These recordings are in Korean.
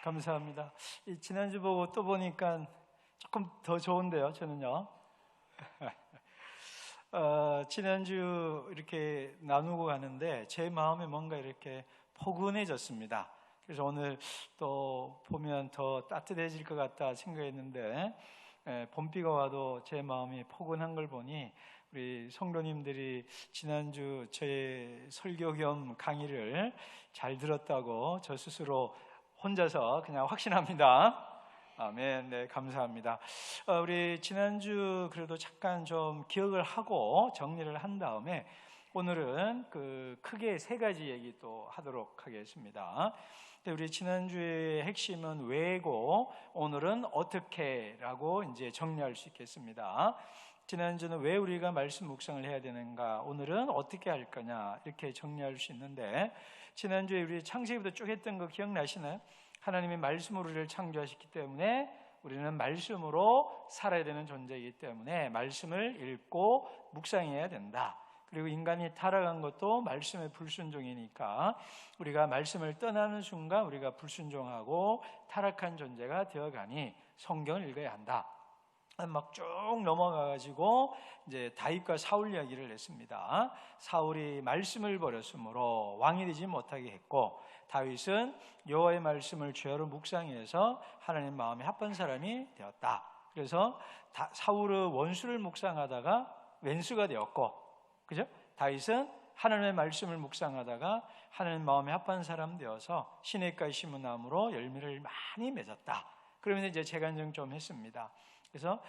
감사합니다. 지난주 보고 또 보니까 조금 더 좋은데요, 저는요. 지난주 이렇게 나누고 가는데 제 마음이 뭔가 이렇게 포근해졌습니다. 그래서 오늘 또 보면 더 따뜻해질 것 같다 생각했는데 봄비가 와도 제 마음이 포근한 걸 보니 우리 성도님들이 지난주 제 설교 겸 강의를 잘 들었다고 저 스스로 혼자서 그냥 확신합니다. 아멘. 네, 감사합니다. 우리 지난주 그래도 잠깐 좀 기억을 하고 정리를 한 다음에 오늘은 크게 세 가지 얘기 또 하도록 하겠습니다. 우리 지난주의 핵심은 왜고 오늘은 어떻게라고 이제 정리할 수 있겠습니다. 지난주는 왜 우리가 말씀 묵상을 해야 되는가, 오늘은 어떻게 할 거냐 이렇게 정리할 수 있는데, 지난주에 우리 창세기부터 쭉 했던 거 기억나시나요? 하나님이 말씀으로 우리를 창조하셨기 때문에 우리는 말씀으로 살아야 되는 존재이기 때문에 말씀을 읽고 묵상해야 된다. 그리고 인간이 타락한 것도 말씀의 불순종이니까 우리가 말씀을 떠나는 순간 우리가 불순종하고 타락한 존재가 되어가니 성경을 읽어야 한다. 막 쭉 넘어가가지고 이제 다윗과 사울 이야기를 했습니다. 사울이 말씀을 버렸으므로 왕이 되지 못하게 했고, 다윗은 여호와의 말씀을 주야로 묵상해서 하나님 마음에 합한 사람이 되었다. 그래서 사울은 원수를 묵상하다가 왼수가 되었고, 그죠? 다윗은 하나님의 말씀을 묵상하다가 하나님 마음에 합한 사람 되어서 시냇가에 심은 나무로 열매를 많이 맺었다. 그러면 이제 재간증 좀 했습니다. 그래서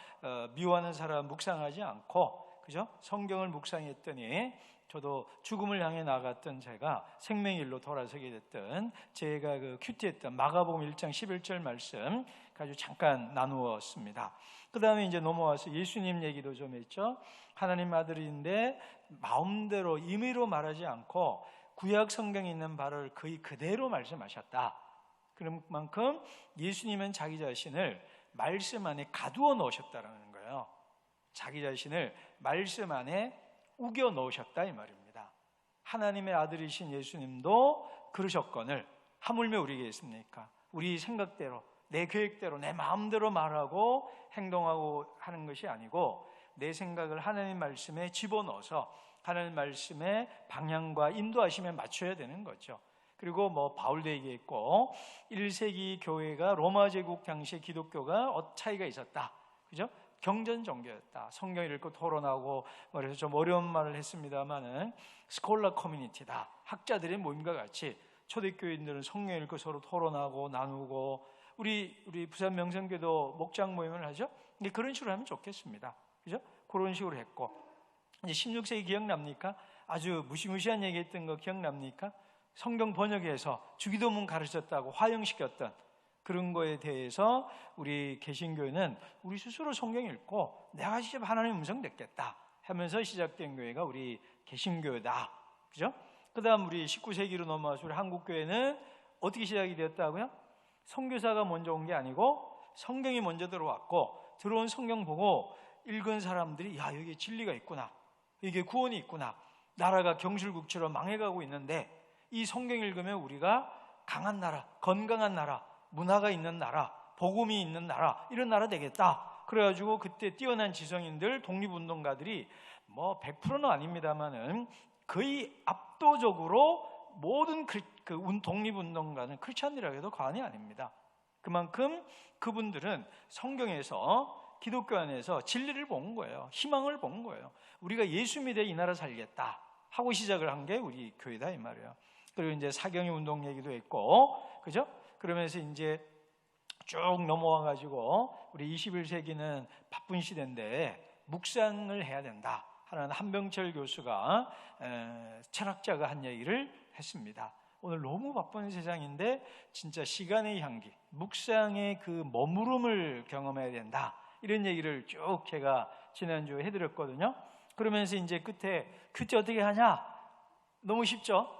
미워하는 사람 묵상하지 않고, 그죠? 성경을 묵상했더니 저도 죽음을 향해 나갔던 제가 생명의 일로 돌아서게 됐던, 제가 큐티했던 마가복음 1장 11절 말씀 가지고 잠깐 나누었습니다. 그 다음에 이제 넘어와서 예수님 얘기도 좀 했죠. 하나님 아들인데 마음대로 임의로 말하지 않고 구약 성경에 있는 바를 거의 그대로 말씀하셨다. 그런 만큼 예수님은 자기 자신을 말씀 안에 가두어 놓으셨다라는 거예요. 자기 자신을 말씀 안에 우겨 놓으셨다 이 말입니다. 하나님의 아들이신 예수님도 그러셨거늘 하물며 우리에게 있습니까? 우리 생각대로, 내 계획대로, 내 마음대로 말하고 행동하고 하는 것이 아니고, 내 생각을 하나님 말씀에 집어넣어서 하나님 말씀의 방향과 인도하심에 맞춰야 되는 거죠. 그리고 바울도 얘기했고, 1세기 교회가 로마 제국 당시에 기독교가 차이가 있었다. 그죠? 경전 종교였다. 성경 읽고 토론하고, 그래서 좀 어려운 말을 했습니다만은 스콜라 커뮤니티다. 학자들의 모임과 같이 초대교인들은 성경 읽고 서로 토론하고 나누고, 우리 부산 명성교도 목장 모임을 하죠. 근데 그런 식으로 하면 좋겠습니다. 그죠? 그런 식으로 했고, 이제 16세기 기억납니까? 아주 무시무시한 얘기했던 거 기억납니까? 성경 번역해서 주기도문 가르쳤다고 화형시켰던 그런 거에 대해서 우리 개신교회는 우리 스스로 성경 읽고 내가 직접 하나님의 음성 듣겠다 하면서 시작된 교회가 우리 개신교회다. 그죠? 그 다음 우리 19세기로 넘어와서 우리 한국교회는 어떻게 시작이 되었다고요? 선교사가 먼저 온 게 아니고 성경이 먼저 들어왔고, 들어온 성경 보고 읽은 사람들이 야, 여기에 진리가 있구나, 이게 구원이 있구나, 나라가 경실국처럼 망해가고 있는데 이 성경 읽으면 우리가 강한 나라, 건강한 나라, 문화가 있는 나라, 복음이 있는 나라, 이런 나라 되겠다. 그래가지고 그때 뛰어난 지성인들, 독립운동가들이 100%는 아닙니다만은 거의 압도적으로 모든 독립운동가는 크리스찬이라고 해도 과언이 아닙니다. 그만큼 그분들은 성경에서, 기독교 안에서 진리를 본 거예요. 희망을 본 거예요. 우리가 예수 믿어 이 나라 살겠다 하고 시작을 한 게 우리 교회다 이 말이에요. 그리고 이제 사경의 운동 얘기도 했고, 그죠? 그러면서 이제 쭉 넘어와가지고 우리 21세기는 바쁜 시대인데 묵상을 해야 된다 하는 한병철 교수가, 철학자가 한 얘기를 했습니다. 오늘 너무 바쁜 세상인데 진짜 시간의 향기, 묵상의 그 머무름을 경험해야 된다, 이런 얘기를 쭉 제가 지난주에 해드렸거든요. 그러면서 이제 끝에 큐티 어떻게 하냐? 너무 쉽죠?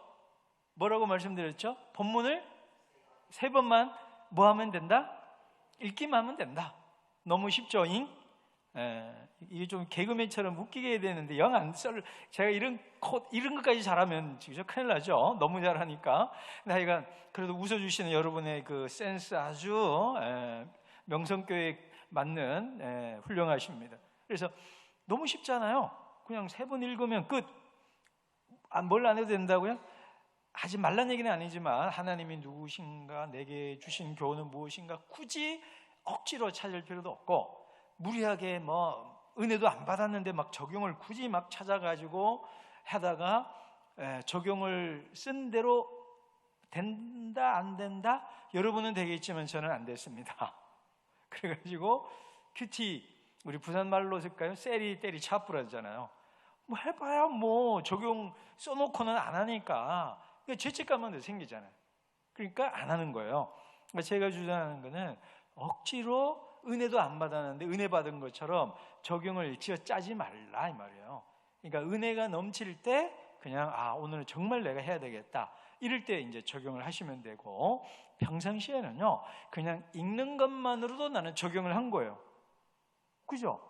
뭐라고 말씀드렸죠? 본문을 3번만 뭐 하면 된다? 읽기만 하면 된다. 너무 쉽죠? 이게 좀 개그맨처럼 웃기게 해야 되는데 영 안 썰. 제가 이런 것까지 잘하면 진짜 큰일 나죠. 너무 잘하니까. 근데 하여간 그래도 웃어주시는 여러분의 그 센스 아주 명성교회 맞는 훌륭하십니다. 그래서 너무 쉽잖아요. 그냥 3번 읽으면 끝. 뭘 안 해도 된다고요? 하지 말란 얘기는 아니지만 하나님이 누구신가, 내게 주신 교훈은 무엇인가 굳이 억지로 찾을 필요도 없고, 무리하게 뭐 은혜도 안 받았는데 막 적용을 굳이 막 찾아가지고 하다가 적용을 쓴 대로 된다 안 된다? 여러분은 되겠지만 저는 안 됐습니다. 그래가지고 큐티, 우리 부산 말로 쓸까요? 세리 때리 차뿌라잖아요. 뭐 해봐야 뭐 적용 써놓고는 안 하니까 죄책감은 생기잖아요. 그러니까 안 하는 거예요. 제가 주장하는 거는 억지로 은혜도 안 받았는데 은혜 받은 것처럼 적용을 지어 짜지 말라 이 말이에요. 그러니까 은혜가 넘칠 때 그냥 오늘은 정말 내가 해야 되겠다, 이럴 때 이제 적용을 하시면 되고, 평상시에는요 그냥 읽는 것만으로도 나는 적용을 한 거예요. 그죠?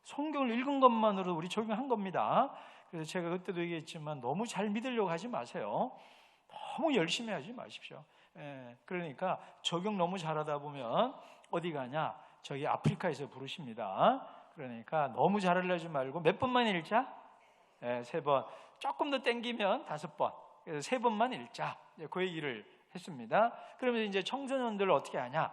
성경을 읽은 것만으로도 우리 적용한 겁니다. 그래서 제가 그때도 얘기했지만 너무 잘 믿으려고 하지 마세요. 너무 열심히 하지 마십시오. 그러니까 적용 너무 잘하다 보면 어디 가냐? 저기 아프리카에서 부르십니다. 그러니까 너무 잘하려지 말고 몇 번만 읽자? 3번. 조금 더 땡기면 5번. 그래서 3번만 읽자. 그 얘기를 했습니다. 그러면 이제 청소년들 어떻게 하냐?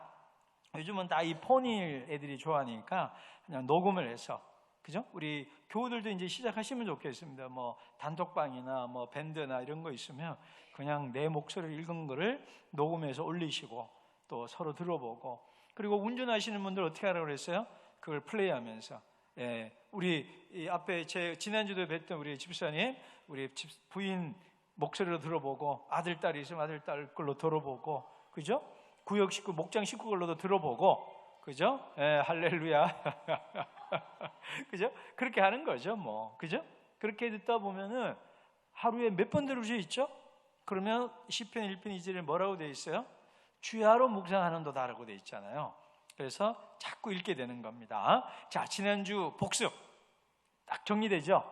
요즘은 다 이 폰이 애들이 좋아하니까 그냥 녹음을 해서, 그죠? 우리 교우들도 이제 시작하시면 좋겠습니다. 뭐 단톡방이나 뭐 밴드나 이런 거 있으면 그냥 내 목소리를 읽은 거를 녹음해서 올리시고 또 서로 들어보고, 그리고 운전하시는 분들 어떻게 하라고 그랬어요? 그걸 플레이하면서. 우리 앞에 제 지난주도 뵀던 우리 집사님, 우리 부인 목소리로 들어보고, 아들 딸이 있으면 아들 딸 걸로 들어보고, 그죠? 구역 식구, 목장 식구 걸로도 들어보고, 그죠? 할렐루야. 그죠? 그렇게 하는 거죠, 뭐. 그죠? 그렇게 듣다 보면은 하루에 몇 번 들을 수 있죠? 그러면 시편 1편 2절에 뭐라고 되어 있어요? 주야로 묵상하는 도다라고 되어 있잖아요. 그래서 자꾸 읽게 되는 겁니다. 자, 지난주 복습 딱 정리되죠?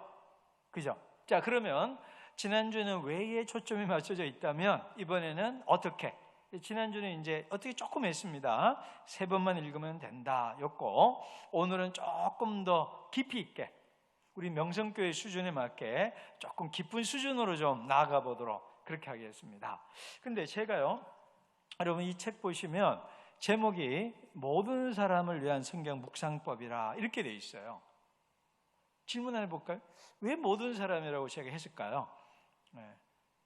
그죠? 자, 그러면 지난주에는 왜에 초점이 맞춰져 있다면 이번에는 어떻게? 지난주는 이제 어떻게 조금 했습니다. 3번만 읽으면 된다 였고, 오늘은 조금 더 깊이 있게 우리 명성교회 수준에 맞게 조금 깊은 수준으로 좀 나아가 보도록 그렇게 하겠습니다. 근데 제가요, 여러분 이 책 보시면 제목이 모든 사람을 위한 성경 묵상법이라 이렇게 돼 있어요. 질문 하나 해볼까요? 왜 모든 사람이라고 제가 했을까요?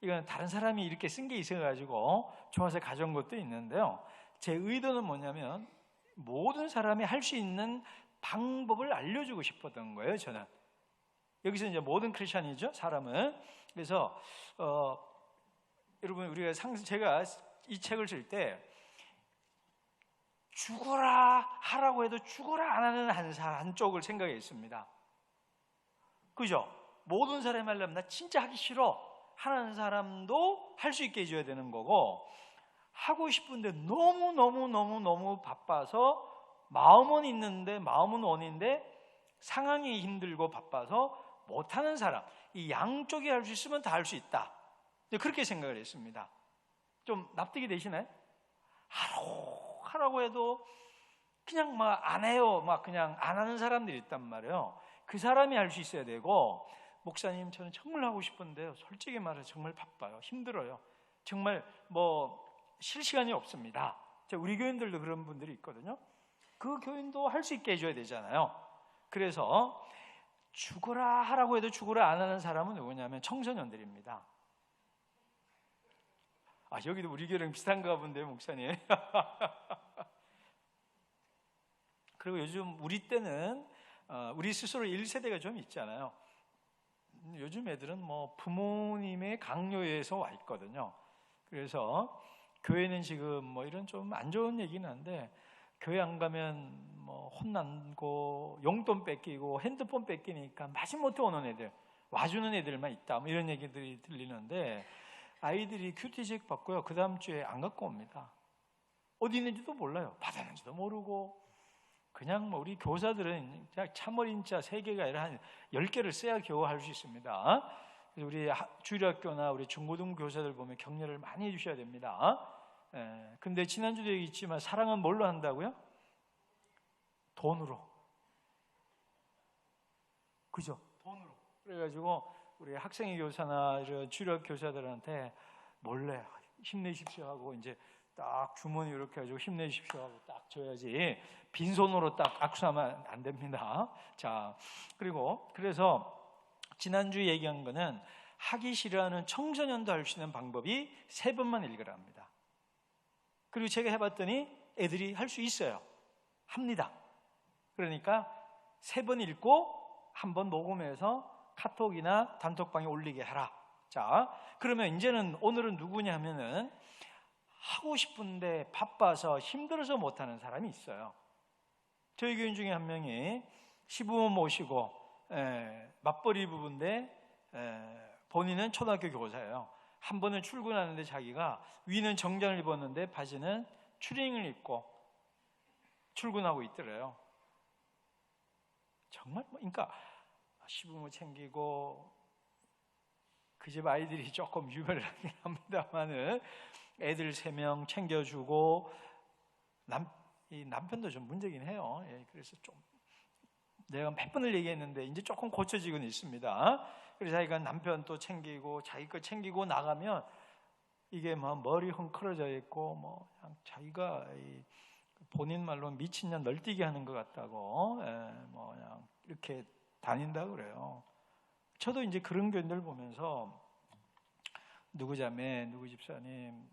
이건 다른 사람이 이렇게 쓴 게 있어가지고 좋아서 가져온 것도 있는데요, 제 의도는 뭐냐면 모든 사람이 할 수 있는 방법을 알려주고 싶었던 거예요. 저는 여기서 이제 모든 크리스찬이죠, 사람은. 그래서 여러분, 우리가 제가 이 책을 쓸 때 죽어라 하라고 해도 죽어라 안 하는 한쪽을 생각했습니다. 그죠? 모든 사람이 하려면 나 진짜 하기 싫어 하는 사람도 할 수 있게 해줘야 되는 거고, 하고 싶은데 너무 바빠서 마음은 있는데 마음은 원인데 상황이 힘들고 바빠서 못하는 사람, 이 양쪽이 할 수 있으면 다 할 수 있다, 그렇게 생각을 했습니다. 좀 납득이 되시나요? 하라고 해도 그냥 막 안 해요, 막 그냥 안 하는 사람들이 있단 말이에요. 그 사람이 할 수 있어야 되고, 목사님 저는 정말 하고 싶은데요, 솔직히 말해서 정말 바빠요, 힘들어요, 정말 뭐 쉴 시간이 없습니다. 우리 교인들도 그런 분들이 있거든요. 그 교인도 할 수 있게 해줘야 되잖아요. 그래서 죽어라 하라고 해도 죽어라 안 하는 사람은 누구냐면 청소년들입니다. 여기도 우리 교회랑 비슷한가 본데요, 목사님. 그리고 요즘 우리 때는 우리 스스로 1세대가 좀 있잖아요. 요즘 애들은 뭐 부모님의 강요에서 와 있거든요. 그래서 교회는 지금 뭐 이런 좀 안 좋은 얘기는 한데, 교회 안 가면 뭐 혼나고 용돈 뺏기고 핸드폰 뺏기니까 마지못해 오는 애들, 와주는 애들만 있다, 뭐 이런 얘기들이 들리는데, 아이들이 큐티책 받고요, 그 다음 주에 안 갖고 옵니다. 어디 있는지도 몰라요. 받았는지도 모르고 그냥 뭐 우리 교사들은 그냥 참어린자 3개가 아니라 한 10개를 써야 겨우 할 수 있습니다. 그래서 우리 주일학교나 우리 중고등 교사들 보면 격려를 많이 해주셔야 됩니다. 근데 지난주도 얘기했지만 사랑은 뭘로 한다고요? 돈으로. 그죠? 돈으로. 그래가지고 우리 학생회 교사나 이런 주일학 교사들한테 몰래 힘내십시오 하고 이제 딱 주머니 이렇게 해가지고 힘내십시오 하고 딱 줘야지 빈손으로 딱 악수하면 안 됩니다. 자, 그리고 그래서 지난주 얘기한 거는 하기 싫어하는 청소년도 할 수 있는 방법이 3번만 읽으라 합니다. 그리고 제가 해봤더니 애들이 할 수 있어요. 합니다. 그러니까 3번 읽고 1번 녹음해서 카톡이나 단톡방에 올리게 하라. 자, 그러면 이제는 오늘은 누구냐 하면은 하고 싶은데 바빠서 힘들어서 못하는 사람이 있어요. 저희 교인 중에 한 명이 시부모 모시고 맞벌이 부부인데 본인은 초등학교 교사예요. 한 번은 출근하는데 자기가 위는 정장을 입었는데 바지는 추리닝을 입고 출근하고 있더래요. 정말 그러니까 시부모 챙기고 그 집 아이들이 조금 유별나긴 합니다만은 애들 3명 챙겨주고 이 남편도 좀 문제긴 해요. 그래서 좀 내가 몇 번을 얘기했는데 이제 조금 고쳐지고는 있습니다. 그래서 자기가 남편 또 챙기고 자기 거 챙기고 나가면 이게 뭐 머리 헝클어져 있고 뭐 그냥 자기가 본인 말로 미친년 널뛰기 하는 것 같다고 뭐 그냥 이렇게 다닌다 그래요. 저도 이제 그런 교인들 보면서 누구 자매, 누구 집사님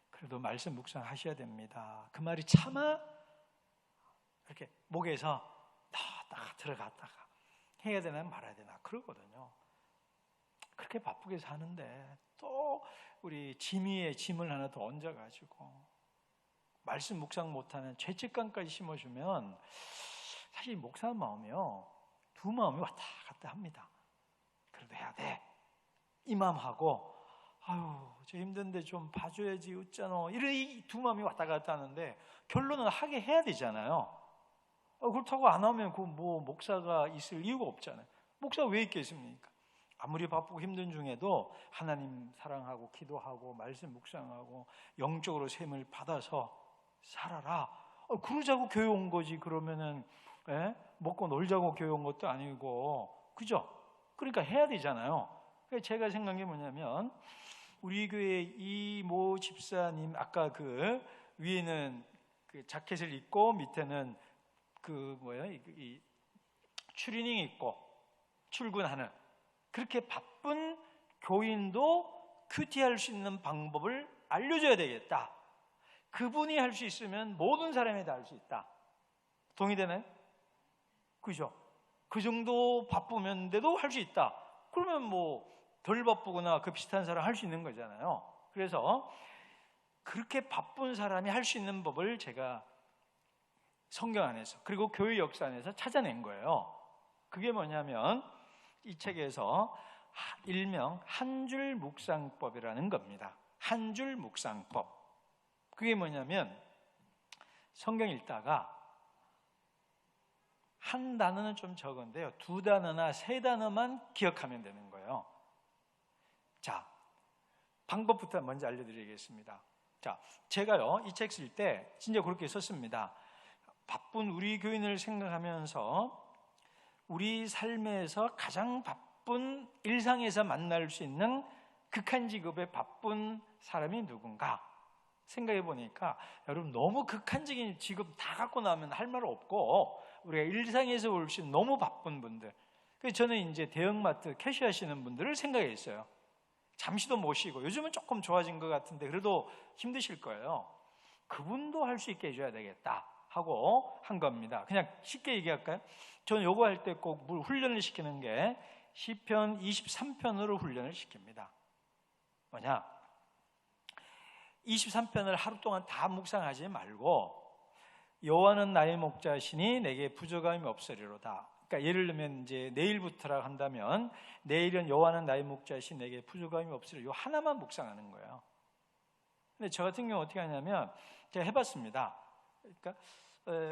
그래도 말씀 묵상하셔야 됩니다. 그 말이 차마 이렇게 목에서 딱 들어갔다가 해야 되나 말아야 되나 그러거든요. 그렇게 바쁘게 사는데 또 우리 짐 위에 짐을 하나 더 얹어가지고 말씀 묵상 못하는 죄책감까지 심어주면 사실 목사 마음이요 2마음이 왔다 갔다 합니다. 그래도 해야 돼 이 마음하고 아유 저 힘든데 좀 봐줘야지 웃잖아 이런 이 2마음이 왔다 갔다 하는데 결론은 하게 해야 되잖아요. 그렇다고 안 하면 그 뭐 목사가 있을 이유가 없잖아요. 목사가 왜 있겠습니까? 아무리 바쁘고 힘든 중에도 하나님 사랑하고 기도하고 말씀 묵상하고 영적으로 셈을 받아서 살아라. 그러자고 교회 온 거지. 그러면은 먹고 놀자고 교회 온 것도 아니고 그죠? 그러니까 해야 되잖아요. 제가 생각한 게 뭐냐면 우리 교회 이모 집사님 아까 그 위에는 그 자켓을 입고 밑에는 이 추리닝 입고 출근하는 그렇게 바쁜 교인도 큐티할 수 있는 방법을 알려줘야 되겠다. 그분이 할 수 있으면 모든 사람이 다 할 수 있다. 동의되나요? 그죠? 그 정도 바쁘면데도 할 수 있다. 그러면 뭐 덜 바쁘거나 그 비슷한 사람 할 수 있는 거잖아요. 그래서 그렇게 바쁜 사람이 할 수 있는 법을 제가 성경 안에서 그리고 교회 역사 안에서 찾아낸 거예요. 그게 뭐냐면 이 책에서 일명 한 줄 묵상법이라는 겁니다. 한 줄 묵상법. 그게 뭐냐면 성경 읽다가 한 단어는 좀 적은데요. 2단어나 3단어만 기억하면 되는 거예요. 자, 방법부터 먼저 알려드리겠습니다. 자, 제가요 이 책 쓸 때 진짜 그렇게 썼습니다. 바쁜 우리 교인을 생각하면서 우리 삶에서 가장 바쁜 일상에서 만날 수 있는 극한 직업의 바쁜 사람이 누군가 생각해 보니까 여러분 너무 극한적인 직업 다 갖고 나면 할 말 없고 우리가 일상에서 올 수 있는 너무 바쁜 분들 그래서 저는 이제 대형마트 캐셔 하시는 분들을 생각했어요. 잠시도 못 쉬고 요즘은 조금 좋아진 것 같은데 그래도 힘드실 거예요. 그분도 할 수 있게 해줘야 되겠다 하고 한 겁니다. 그냥 쉽게 얘기할까요? 저는 요거 할 때 꼭 훈련을 시키는 게 시편 23편으로 훈련을 시킵니다. 뭐냐? 23편을 하루 동안 다 묵상하지 말고 여호와는 나의 목자시니 내게 부족함이 없으리로다. 그러니까 예를 들면 이제 내일부터라 한다면 내일은 여호와는 나의 목자시 내게 부족함이 없으리라. 요 하나만 묵상하는 거예요. 근데 저 같은 경우 어떻게 하냐면 제가 해봤습니다. 그러니까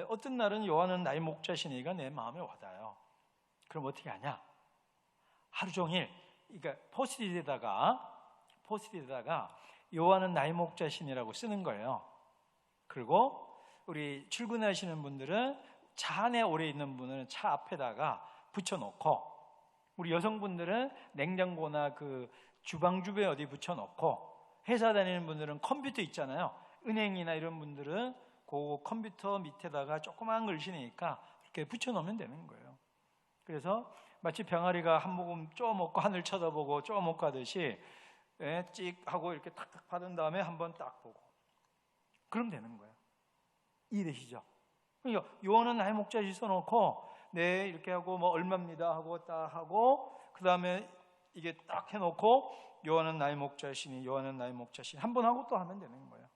어떤 날은 요한은 나의 목자시니가 내 마음에 와닿아요. 그럼 어떻게 하냐? 하루 종일, 그러니까 포스트잇에다가 요한은 나의 목자신이라고 쓰는 거예요. 그리고 우리 출근하시는 분들은 차 안에 오래 있는 분은 차 앞에다가 붙여놓고, 우리 여성분들은 냉장고나 그 주방 주변에 어디 붙여놓고, 회사 다니는 분들은 컴퓨터 있잖아요. 은행이나 이런 분들은 그 컴퓨터 밑에다가 조그만 글씨니까 이렇게 붙여놓으면 되는 거예요. 그래서 마치 병아리가 한 모금 쪼먹고 하늘 쳐다보고 쪼먹고 하듯이 찍 하고 이렇게 탁탁 받은 다음에 한번 딱 보고, 그럼 되는 거예요. 이해되시죠? 그러니까 요한은 나의 목자시 써놓고 네 이렇게 하고 뭐 얼마입니다 하고 딱 하고, 그 다음에 이게 딱 해놓고 요한은 나의 목자시니 요한은 나의 목자시니 한 번 하고 또 하면 되는 거예요.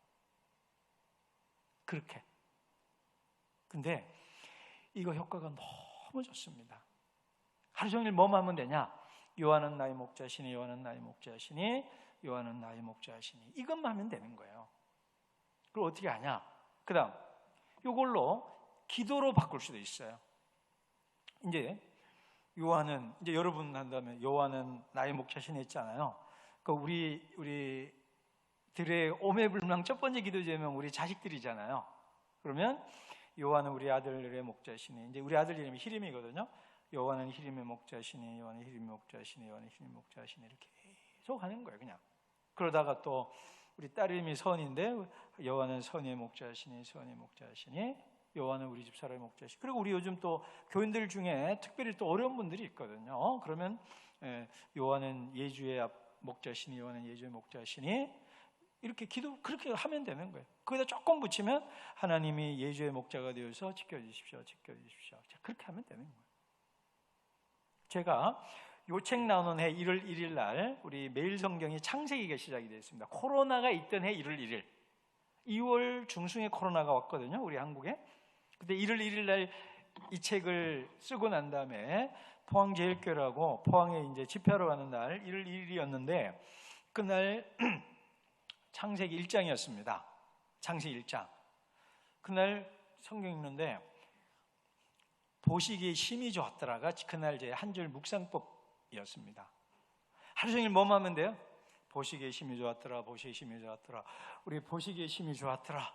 그렇게. 근데 이거 효과가 너무 좋습니다. 하루 종일 뭐만 하면 되냐? 요한은 나의 목자시니 요한은 나의 목자시니 요한은 나의 목자시니, 이것만 하면 되는 거예요. 그걸 어떻게 하냐? 그 다음 이걸로 기도로 바꿀 수도 있어요. 이제 요한은, 이제 여러분 한다면 요한은 나의 목자시니 했잖아요. 그 우리들의 오매불망 첫 번째 기도 제목 우리 자식들이잖아요. 그러면 요한은 우리 아들의 목자시니, 이제 우리 아들 이름이 히림이거든요. 요한은 히림의 목자시니 요한은 히림의 목자시니 요한은 히림의 목자시니, 이렇게 계속 하는 거예요. 그냥 그러다가 또 우리 딸 이름이 선인데 요한은 선의 목자시니 선의 목자시니 요한은 우리 집 사람의 목자시니. 그리고 우리 요즘 또 교인들 중에 특별히 또 어려운 분들이 있거든요. 그러면 요한은 예주의 목자시니 요한은 예주의 목자시니, 이렇게 기도 그렇게 하면 되는 거예요. 거기다 조금 붙이면 하나님이 예주의 목자가 되어서 지켜주십시오 지켜주십시오, 그렇게 하면 되는 거예요. 제가 요 책 나오는 해 1월 1일 날 우리 매일 성경이 창세기가 시작이 됐습니다. 코로나가 있던 해 1월 1일, 2월 중순에 코로나가 왔거든요, 우리 한국에. 근데 1월 1일 날 이 책을 쓰고 난 다음에 포항제일교회라고 포항에 이제 집회하러 가는 날 1월 1일이었는데 그날 창세기 1장이었습니다. 창세기 1장. 그날 성경 읽는데 보시기에 심히 좋았더라가 그날 제 한 줄 묵상법이었습니다. 하루 종일 뭐만 하면 돼요? 보시기에 심히 좋았더라, 보시기에 심히 좋았더라, 우리 보시기에 심히 좋았더라,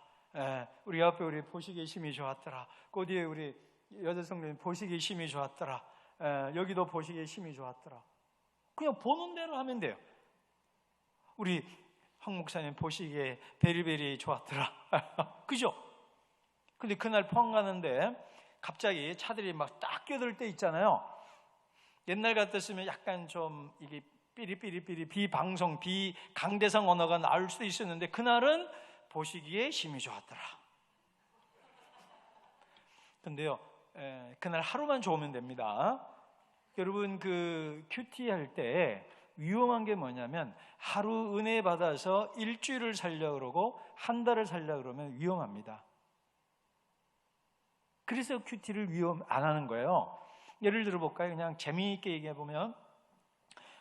우리 옆에 우리 보시기에 심히 좋았더라, 그 뒤에 우리 여자 성도님 보시기에 심히 좋았더라, 여기도 보시기에 심히 좋았더라. 그냥 보는 대로 하면 돼요. 우리 황 목사님 보시기에 베리베리 좋았더라. 그죠? 근데 그날 포항 가는데 갑자기 차들이 막 딱 끼어들 때 있잖아요. 옛날 같았으면 약간 좀 이게 삐리삐리삐리 비방송 비강대상 언어가 나올 수도 있었는데 그날은 보시기에 심히 좋았더라. 근데요, 그날 하루만 좋으면 됩니다. 여러분 그 큐티 할 때 위험한 게 뭐냐면 하루 은혜 받아서 일주일을 살려고 그러고 한 달을 살려고 그러면 위험합니다. 그래서 큐티를 위험 안 하는 거예요. 예를 들어 볼까요? 그냥 재미있게 얘기해 보면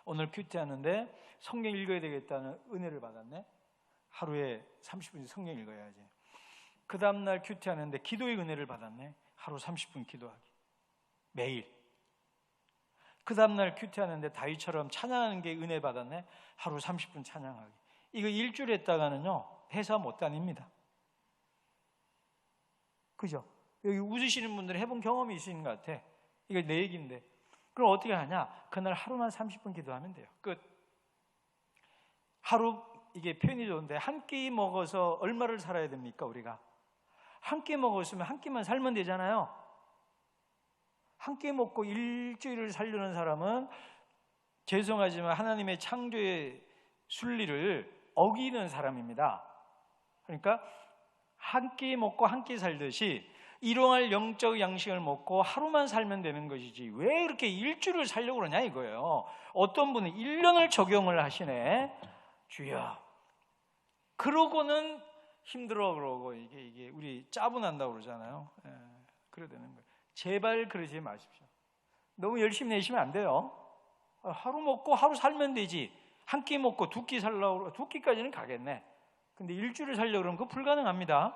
오늘 큐티 하는데 성경 읽어야 되겠다는 은혜를 받았네. 하루에 30분 성경 읽어야지. 그 다음날 큐티 하는데 기도의 은혜를 받았네. 하루 30분 기도하기. 매일. 그 다음날 큐티 하는데 다윗처럼 찬양하는 게 은혜 받았네. 하루 30분 찬양하기. 이거 일주일 했다가는요 회사 못 다닙니다. 그죠? 여기 웃으시는 분들은 해본 경험이 있으신 것 같아. 이거 내 얘기인데. 그럼 어떻게 하냐? 그날 하루만 30분 기도하면 돼요. 끝. 하루, 이게 표현이 좋은데 한 끼 먹어서 얼마를 살아야 됩니까? 우리가 한 끼 먹었으면 한 끼만 살면 되잖아요. 한 끼 먹고 일주일을 살려는 사람은 죄송하지만 하나님의 창조의 순리를 어기는 사람입니다. 그러니까 한 끼 먹고 한 끼 살듯이 일용할 영적 양식을 먹고 하루만 살면 되는 것이지 왜 이렇게 일주일을 살려고 그러냐 이거예요. 어떤 분은 1년을 적용을 하시네. 주여. 그러고는 힘들어 그러고 이게 우리 짜분한다고 그러잖아요. 그래야 되는 거예요. 제발 그러지 마십시오. 너무 열심히 내시면 안 돼요. 하루 먹고 하루 살면 되지. 한 끼 먹고 두 끼 살려고, 두 끼까지는 가겠네. 근데 일주일을 살려고 그러면 그거 불가능합니다.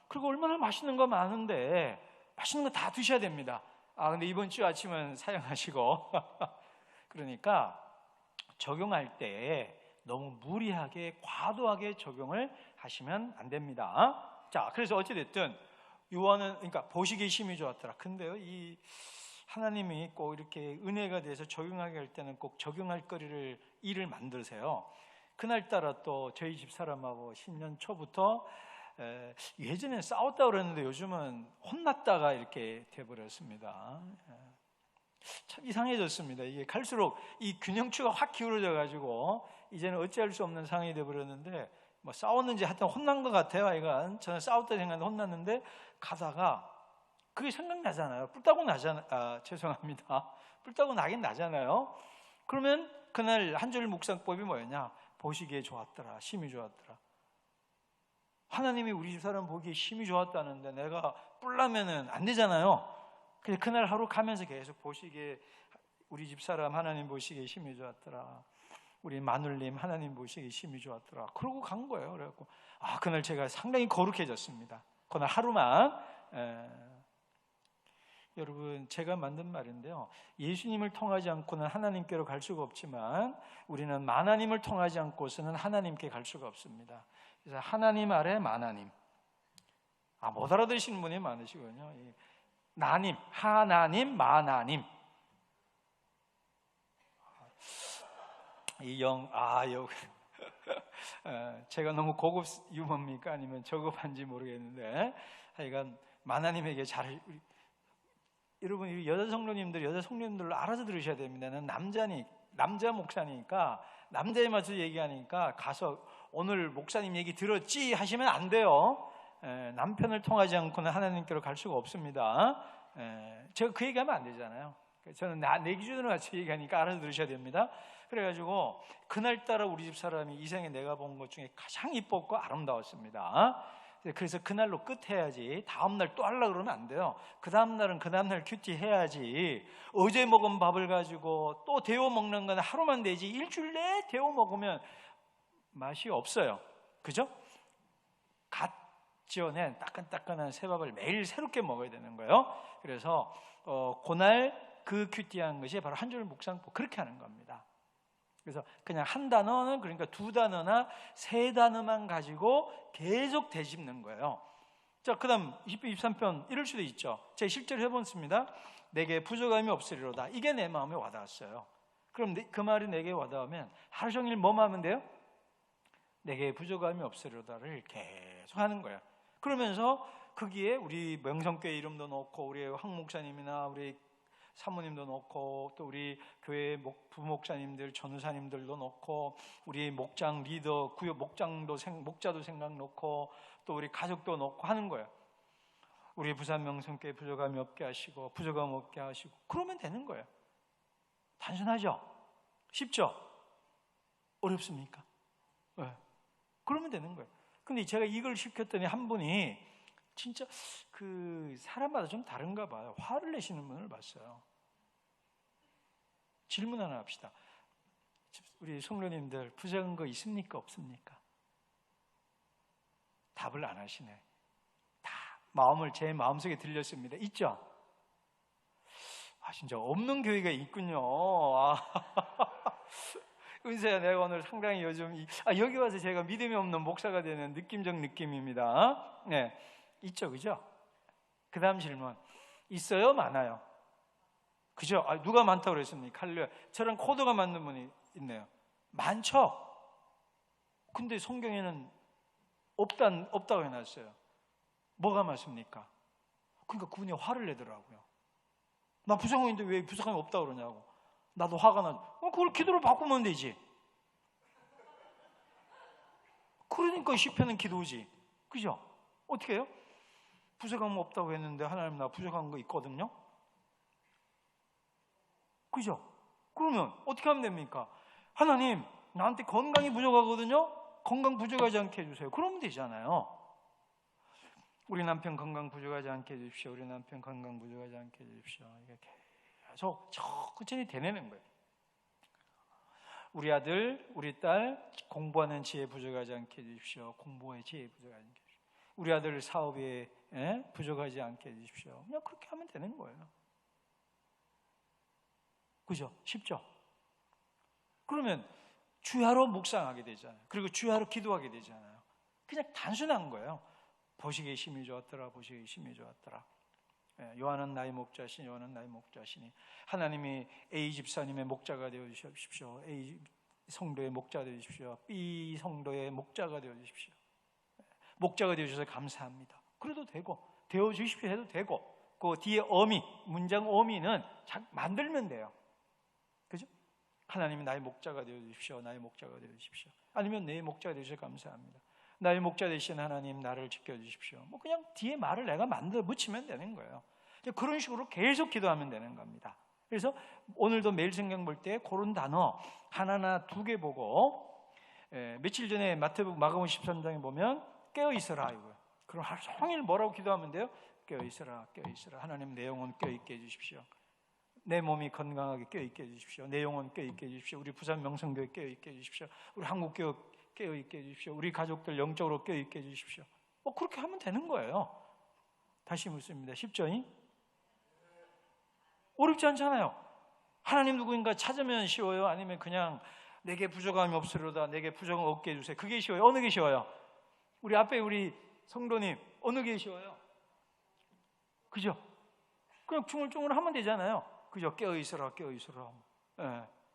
그리고 얼마나 맛있는 거 많은데 맛있는 거 다 드셔야 됩니다. 근데 이번 주 아침은 사양하시고 그러니까 적용할 때 너무 무리하게 과도하게 적용을 하시면 안 됩니다. 자, 그래서 어찌됐든 요한은 그러니까 보시기에 심히 좋았더라. 근데요, 이 하나님이 꼭 이렇게 은혜가 돼서 적용하게 할 때는 꼭 적용할 거리를 일을 만드세요. 그날따라 또 저희 집 사람하고 10년 초부터 예전엔 싸웠다고 그랬는데 요즘은 혼났다가 이렇게 돼버렸습니다. 참 이상해졌습니다. 이게 갈수록 이 균형추가 확 기울어져 가지고 이제는 어찌할 수 없는 상황이 돼버렸는데, 뭐 싸웠는지 하여튼 혼난 것 같아요. 아이가 저는 싸웠다 생각하는데 혼났는데 가다가 그게 생각나잖아요. 뿔따고 나잖아. 죄송합니다. 뿔따고 나긴 나잖아요. 그러면 그날 한 줄 묵상법이 뭐였냐? 보시기에 좋았더라, 심히 좋았더라. 하나님이 우리 집 사람 보기에 심히 좋았다는데 내가 뿔나면은 안 되잖아요. 그래서 그날 하루 가면서 계속 보시기에 우리 집 사람 하나님 보시기에 심히 좋았더라. 우리 마눌님 하나님 보시기에 심히 좋았더라. 그러고 간 거예요. 그래갖고 그날 제가 상당히 거룩해졌습니다. 그날 하루만. 여러분, 제가 만든 말인데요, 예수님을 통하지 않고는 하나님께로 갈 수가 없지만 우리는 만하님을 통하지 않고서는 하나님께 갈 수가 없습니다. 그래서 하나님 아래 만하님. 못 알아들으시는 분이 많으시거든요. 나님, 하나님, 만하님. 제가 너무 고급 유머입니까? 아니면 저급한지 모르겠는데 하여간 만하님에게 여러분, 여자 성도님들로 알아서 들으셔야 됩니다. 나는 남자 목사니까 남자에 맞춰 얘기하니까 가서 오늘 목사님 얘기 들었지 하시면 안 돼요. 남편을 통하지 않고는 하나님께로 갈 수가 없습니다. 제가 그 얘기하면 안 되잖아요. 저는 내 기준으로 같이 얘기하니까 알아서 들으셔야 됩니다. 그래가지고 그날따라 우리 집 사람이 이 생에 내가 본 것 중에 가장 이뻤고 아름다웠습니다. 그래서 그날로 끝해야지 다음날 또 하려고 그러면 안 돼요. 그 다음날은 그 다음날 큐티 해야지. 어제 먹은 밥을 가지고 또 데워 먹는 건 하루만 되지 일주일 내에 데워 먹으면 맛이 없어요. 그죠? 갓 지어낸 따끈따끈한 새밥을 매일 새롭게 먹어야 되는 거예요. 그래서 그날 그 큐티한 것이 바로 한 줄 묵상법, 그렇게 하는 겁니다. 그래서 그냥 한 단어는, 그러니까 두 단어나 세 단어만 가지고 계속 되짚는 거예요. 자, 그 다음 20편, 23편 이럴 수도 있죠. 제가 실제로 해봤습니다. 내게 부족함이 없으리로다. 이게 내 마음에 와닿았어요. 그럼 그 말이 내게 와닿으면 하루 종일 뭐만 하면 돼요? 내게 부족함이 없으리로다를 계속 하는 거예요. 그러면서 거기에 우리 명성교회 이름도 넣고 우리 황 목사님이나 우리 사모님도 넣고 또 우리 교회 부목사님들, 전우사님들도 넣고 우리 목장 리더, 구역 목자도 생각 넣고 또 우리 가족도 넣고 하는 거예요. 우리 부산 명성교회 부족함이 없게 하시고 부족함 없게 하시고, 그러면 되는 거예요. 단순하죠? 쉽죠? 어렵습니까? 네. 그러면 되는 거예요. 근데 제가 이걸 시켰더니 한 분이 진짜 그 사람마다 좀 다른가 봐요. 화를 내시는 분을 봤어요. 질문 하나 합시다. 우리 성도님들 부족한 거 있습니까? 없습니까? 답을 안 하시네. 다 제 마음속에 들렸습니다. 있죠? 진짜 없는 교회가 있군요. 은세야, 내가 오늘 상당히 요즘 여기 와서 제가 믿음이 없는 목사가 되는 느낌적 느낌입니다. 네, 있죠, 그죠? 그 다음 질문. 있어요? 많아요? 그죠? 누가 많다고 그랬습니까? 할렐루야. 저랑 코드가 맞는 분이 있네요. 많죠? 근데 성경에는 없다고 해놨어요. 뭐가 맞습니까? 그러니까 그분이 화를 내더라고요. 나 부족함인데 왜 부족함이 없다고 그러냐고. 나도 화가 나죠. 그걸 기도로 바꾸면 되지. 그러니까 시편은 기도지. 그죠? 어떻게 해요? 부족함 없다고 했는데 하나님 나 부족한 거 있거든요. 그죠? 그러면 어떻게 하면 됩니까? 하나님, 나한테 건강이 부족하거든요. 건강 부족하지 않게 해주세요. 그러면 되잖아요. 우리 남편 건강 부족하지 않게 해주십시오. 우리 남편 건강 부족하지 않게 해주십시오. 이게 계속 천천히 되내는 거예요. 우리 아들, 우리 딸 공부하는 지혜 부족하지 않게 해주십시오. 공부의 지혜 부족하지 않게 해주십시오. 우리 아들 사업에 부족하지 않게 해주십시오. 그냥 그렇게 하면 되는 거예요. 그죠? 쉽죠? 그러면 주야로 묵상하게 되잖아요. 그리고 주야로 기도하게 되잖아요. 그냥 단순한 거예요. 보시기에 심히 좋았더라, 보시기에 심히 좋았더라. 요한은 나의 목자시니, 요한은 나의 목자시니. 하나님이 A 집사님의 목자가 되어 주십시오. A 성도의 목자가 되어 주십시오. B 성도의 목자가 되어 주십시오. 목자가 되어 주셔서 감사합니다. 그래도 되고, 되어 주십시오 해도 되고, 그 뒤에 어미, 문장 어미는 만들면 돼요. 그죠? 하나님이 나의 목자가 되어 주십시오. 나의 목자가 되어 주십시오. 아니면 내 목자가 되어 주셔서 감사합니다. 나의 목자 되신 하나님, 나를 지켜주십시오. 뭐 그냥 뒤에 말을 내가 만들어 붙이면 되는 거예요. 그런 식으로 계속 기도하면 되는 겁니다. 그래서 오늘도 매일 성경 볼 때 그런 단어 하나나 두 개 보고, 며칠 전에 마태복음 마가복음 13장에 보면 깨어 있어라 이거예요. 그럼 하루 종일 뭐라고 기도하면 돼요? 깨어 있어라, 깨어 있어라. 하나님 내 영혼 깨어 있게 해주십시오. 내 몸이 건강하게 깨어 있게 해주십시오. 내 영혼 깨어 있게 해주십시오. 우리 부산 명성교회 깨어 있게 해주십시오. 우리 한국교회 깨어 있게 해주십시오. 우리 가족들 영적으로 깨어 있게 해주십시오. 그렇게 하면 되는 거예요. 다시 묻습니다. 쉽죠? 어렵지 않잖아요. 하나님 누구인가 찾으면 쉬워요? 아니면 그냥 내게 부족함이 없으로다, 내게 부족함 없게 해주세요. 그게 쉬워요? 어느 게 쉬워요? 우리 앞에 우리 성도님 어느 게 쉬워요? 그죠? 그냥 중얼중얼 하면 되잖아요. 그죠? 깨어 있어라, 깨어 있어라.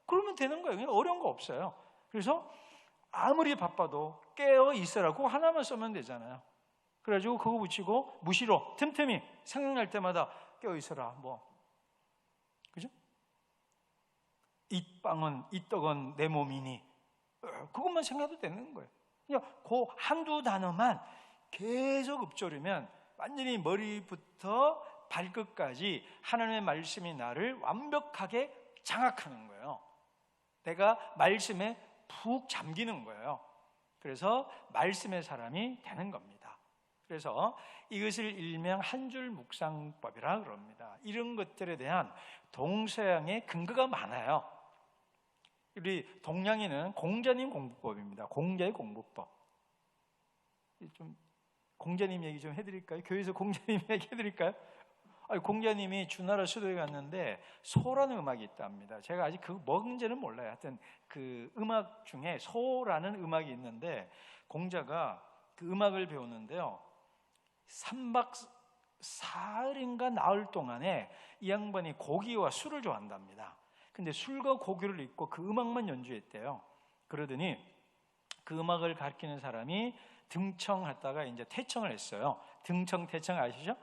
그러면 되는 거예요. 그냥 어려운 거 없어요. 그래서 아무리 바빠도 깨어 있어라, 그거 하나만 쓰면 되잖아요. 그래가지고 그거 붙이고 무시로 틈틈이 생각날 때마다 깨어 있어라. 그죠? 이 빵은, 이 떡은 내 몸이니, 그것만 생각해도 되는 거예요. 그냥 그 한두 단어만 계속 읊조리면 완전히 머리부터 발끝까지 하나님의 말씀이 나를 완벽하게 장악하는 거예요. 내가 말씀에 푹 잠기는 거예요. 그래서 말씀의 사람이 되는 겁니다. 그래서 이것을 일명 한 줄 묵상법이라 그럽니다. 이런 것들에 대한 동서양의 근거가 많아요. 우리 동양인은 공자님 공부법입니다. 공자의 공부법. 좀 공자님 얘기 좀 해드릴까요? 교회에서 공자님 얘기 해드릴까요? 공자님이 주나라 수도에 갔는데 소라는 음악이 있답니다. 제가 아직 그 뭔지는 몰라요. 하여튼 그 음악 중에 소라는 음악이 있는데 공자가 그 음악을 배우는데요, 3박 4일인가 나흘 동안에 이 양반이 고기와 술을 좋아한답니다. 근데 술과 고기를 잊고 그 음악만 연주했대요. 그러더니 그 음악을 가르치는 사람이 등청했다가 이제 퇴청을 했어요. 등청, 퇴청 아시죠?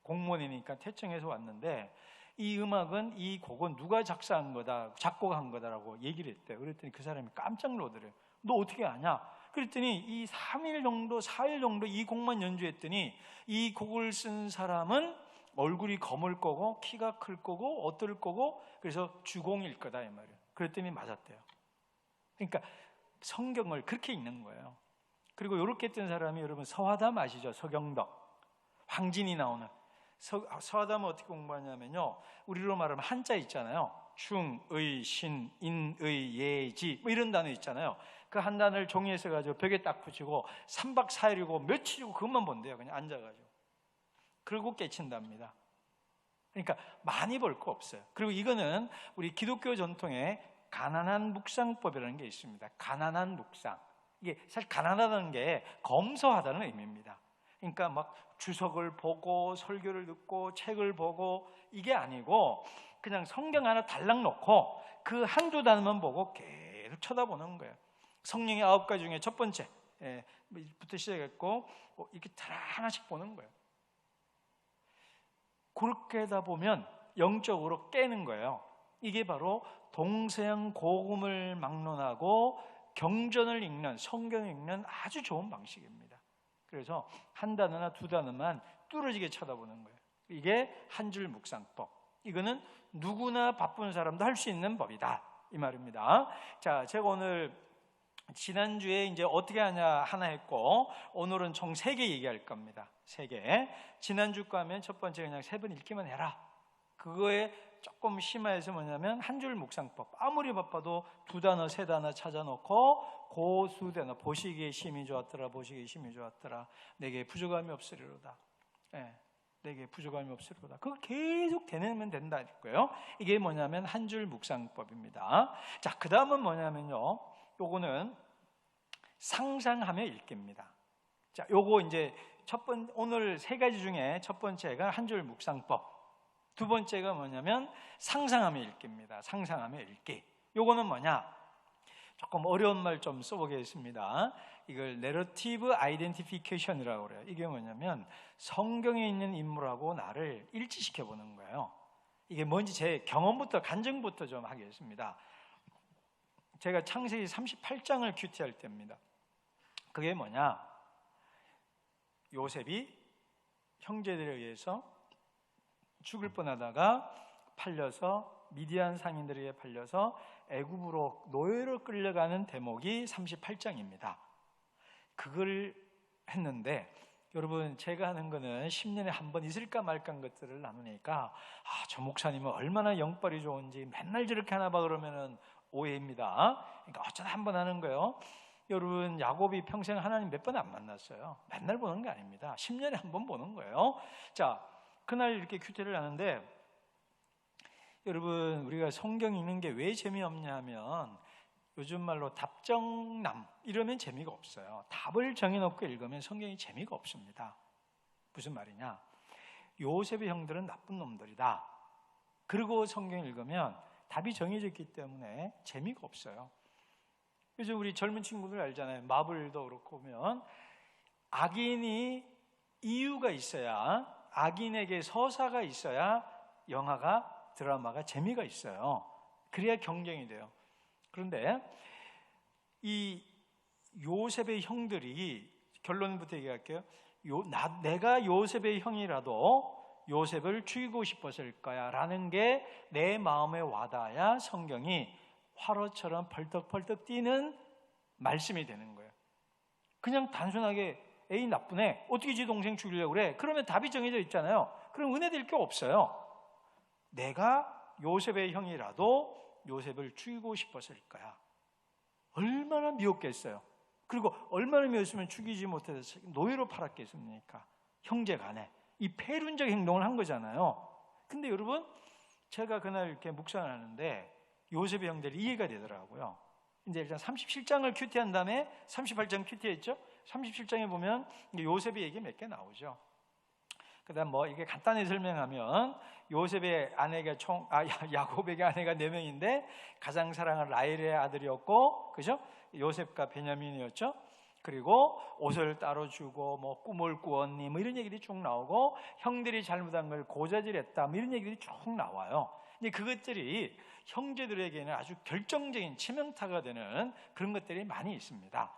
공무원이니까 퇴청해서 왔는데 이 음악은, 이 곡은 누가 작사한 거다, 작곡한 거다라고 얘기를 했대요. 그랬더니 그 사람이 깜짝 놀더래요. 너 어떻게 아냐? 그랬더니 이 3일 정도, 4일 정도 이 곡만 연주했더니 이 곡을 쓴 사람은 얼굴이 검을 거고 키가 클 거고 어떨 거고, 그래서 주공일 거다 이 말이에요. 그랬더니 맞았대요. 그러니까 성경을 그렇게 읽는 거예요. 그리고 이렇게 했던 사람이, 여러분 서화담 아시죠? 서경덕, 황진이 나오는 서화담은 어떻게 공부하냐면요, 우리로 말하면 한자 있잖아요. 충, 의, 신, 인, 의, 예지 이런 단어 있잖아요. 그 한 단어를 종이에 써가지고 벽에 딱 붙이고 3박 4일이고 며칠이고 그것만 본대요. 그냥 앉아가지고. 그러고 깨친답니다. 그러니까 많이 볼 거 없어요. 그리고 이거는 우리 기독교 전통에 가난한 묵상법이라는 게 있습니다. 가난한 묵상. 이게 사실 가난하다는 게 검소하다는 의미입니다. 그러니까 막 주석을 보고 설교를 듣고 책을 보고 이게 아니고 그냥 성경 하나 달랑 놓고 그 한두 단어만 보고 계속 쳐다보는 거예요. 성령의 9가지 중에 첫 번째 부터 시작했고 이렇게 하나씩 보는 거예요. 그렇게 하다 보면 영적으로 깨는 거예요. 이게 바로 동서양 고금을 막론하고 경전을 읽는, 성경을 읽는 아주 좋은 방식입니다. 그래서 한 단어나 두 단어만 뚫어지게 쳐다보는 거예요. 이게 한 줄 묵상법. 이거는 누구나 바쁜 사람도 할 수 있는 법이다 이 말입니다. 자, 제가 오늘 지난주에 이제 어떻게 하냐 하나 했고 오늘은 총 3개 얘기할 겁니다. 3개. 지난주 거 하면 첫 번째 그냥 3번 읽기만 해라. 그거에 조금 심화해서 뭐냐면 한 줄 묵상법. 아무리 바빠도 2단어, 3단어 찾아놓고 고수단어, 보시기에 심히 좋았더라, 보시기에 심히 좋았더라, 내게 부족함이 없으리로다. 예, 내게 부족함이 없으리로다. 그걸 계속 되뇌면 된다는 거예요. 이게 뭐냐면 한 줄 묵상법입니다. 자, 그 다음은 뭐냐면요, 요거는 상상하며 읽기입니다. 자, 요거 이제 오늘 3가지 중에 첫 번째가 한 줄 묵상법, 두 번째가 뭐냐면 상상하며 읽기입니다. 상상하며 읽기. 요거는 뭐냐? 조금 어려운 말 좀 써보겠습니다. 이걸 내러티브 아이덴티피케이션이라고 그래요. 이게 뭐냐면 성경에 있는 인물하고 나를 일치시켜 보는 거예요. 이게 뭔지 제 경험부터, 간증부터 좀 하겠습니다. 제가 창세기 38장을 큐티할 때입니다. 그게 뭐냐? 요셉이 형제들에 의해서 죽을 뻔하다가 팔려서 미디안 상인들에게 팔려서 애굽으로 노예로 끌려가는 대목이 38장입니다. 그걸 했는데 여러분, 제가 하는 거는 10년에 한 번 있을까 말까 것들을 나누니까 저 목사님은 얼마나 영빨이 좋은지 맨날 저렇게 하나 봐 그러면은 오해입니다. 그러니까 어쩌다 한 번 하는 거예요. 여러분, 야곱이 평생 하나님 몇 번 안 만났어요. 맨날 보는 게 아닙니다. 10년에 한 번 보는 거예요. 자, 그날 이렇게 큐티를 하는데 여러분, 우리가 성경 읽는 게 왜 재미없냐 하면 요즘 말로 답정남 이러면 재미가 없어요. 답을 정해놓고 읽으면 성경이 재미가 없습니다. 무슨 말이냐? 요셉의 형들은 나쁜 놈들이다. 그리고 성경 읽으면 답이 정해져 있기 때문에 재미가 없어요. 요즘 우리 젊은 친구들 알잖아요. 마블도 그렇고 보면 악인이 이유가 있어야, 악인에게 서사가 있어야 영화가, 드라마가 재미가 있어요. 그래야 경쟁이 돼요. 그런데 이 요셉의 형들이, 결론부터 얘기할게요. 내가 요셉의 형이라도 요셉을 죽이고 싶었을 거야 라는 게 내 마음에 와닿아야 성경이 화로처럼 펄떡펄떡 뛰는 말씀이 되는 거예요. 그냥 단순하게 에이 나쁘네, 어떻게 지 동생 죽이려고 그래, 그러면 답이 정해져 있잖아요. 그럼 은혜 될 게 없어요. 내가 요셉의 형이라도 요셉을 죽이고 싶었을 거야. 얼마나 미웠겠어요. 그리고 얼마나 미웠으면 죽이지 못해서 노예로 팔았겠습니까? 형제간에 이 폐륜적 행동을 한 거잖아요. 근데 여러분, 제가 그날 이렇게 묵상을 하는데 요셉의 형들이 이해가 되더라고요. 이제 일단 37장을 큐티한 다음에 38장 큐티했죠. 37장에 보면 요셉의 얘기 몇 개 나오죠. 그다음 뭐 이게 간단히 설명하면 요셉의 아내가 야곱에게 아내가 4명인데 가장 사랑하는 라헬의 아들이었고, 그죠? 요셉과 베냐민이었죠. 그리고 옷을 따로 주고 뭐 꿈을 꾸었니 뭐 이런 얘기들이 쭉 나오고, 형들이 잘못한 걸 고자질했다 뭐 이런 얘기들이 쭉 나와요. 근데 그것들이 형제들에게는 아주 결정적인 치명타가 되는 그런 것들이 많이 있습니다.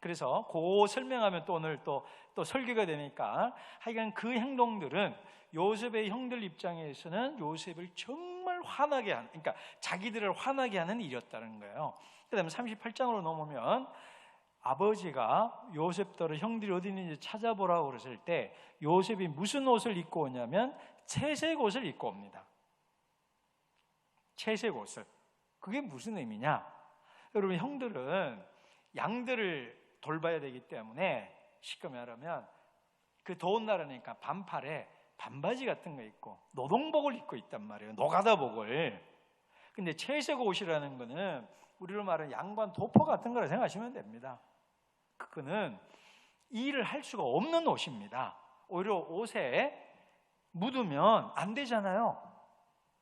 그래서 그 설명하면 또 오늘 또 설교가 되니까, 하여간 그 행동들은 요셉의 형들 입장에서는 요셉을 정말 화나게 하는, 그러니까 자기들을 화나게 하는 일이었다는 거예요. 그 다음에 38장으로 넘으면 아버지가 요셉들을 형들이 어디 있는지 찾아보라고 그랬을 때 요셉이 무슨 옷을 입고 오냐면 채색 옷을 입고 옵니다. 채색 옷을. 그게 무슨 의미냐? 여러분, 형들은 양들을 돌봐야 되기 때문에 쉽게 말하면 그 더운 나라니까 반팔에 반바지 같은 거 입고 노동복을 입고 있단 말이에요. 노가다복을. 근데 채색 옷이라는 거는 우리로 말하는 양반 도포 같은 거라 생각하시면 됩니다. 그거는 일을 할 수가 없는 옷입니다. 오히려 옷에 묻으면 안 되잖아요.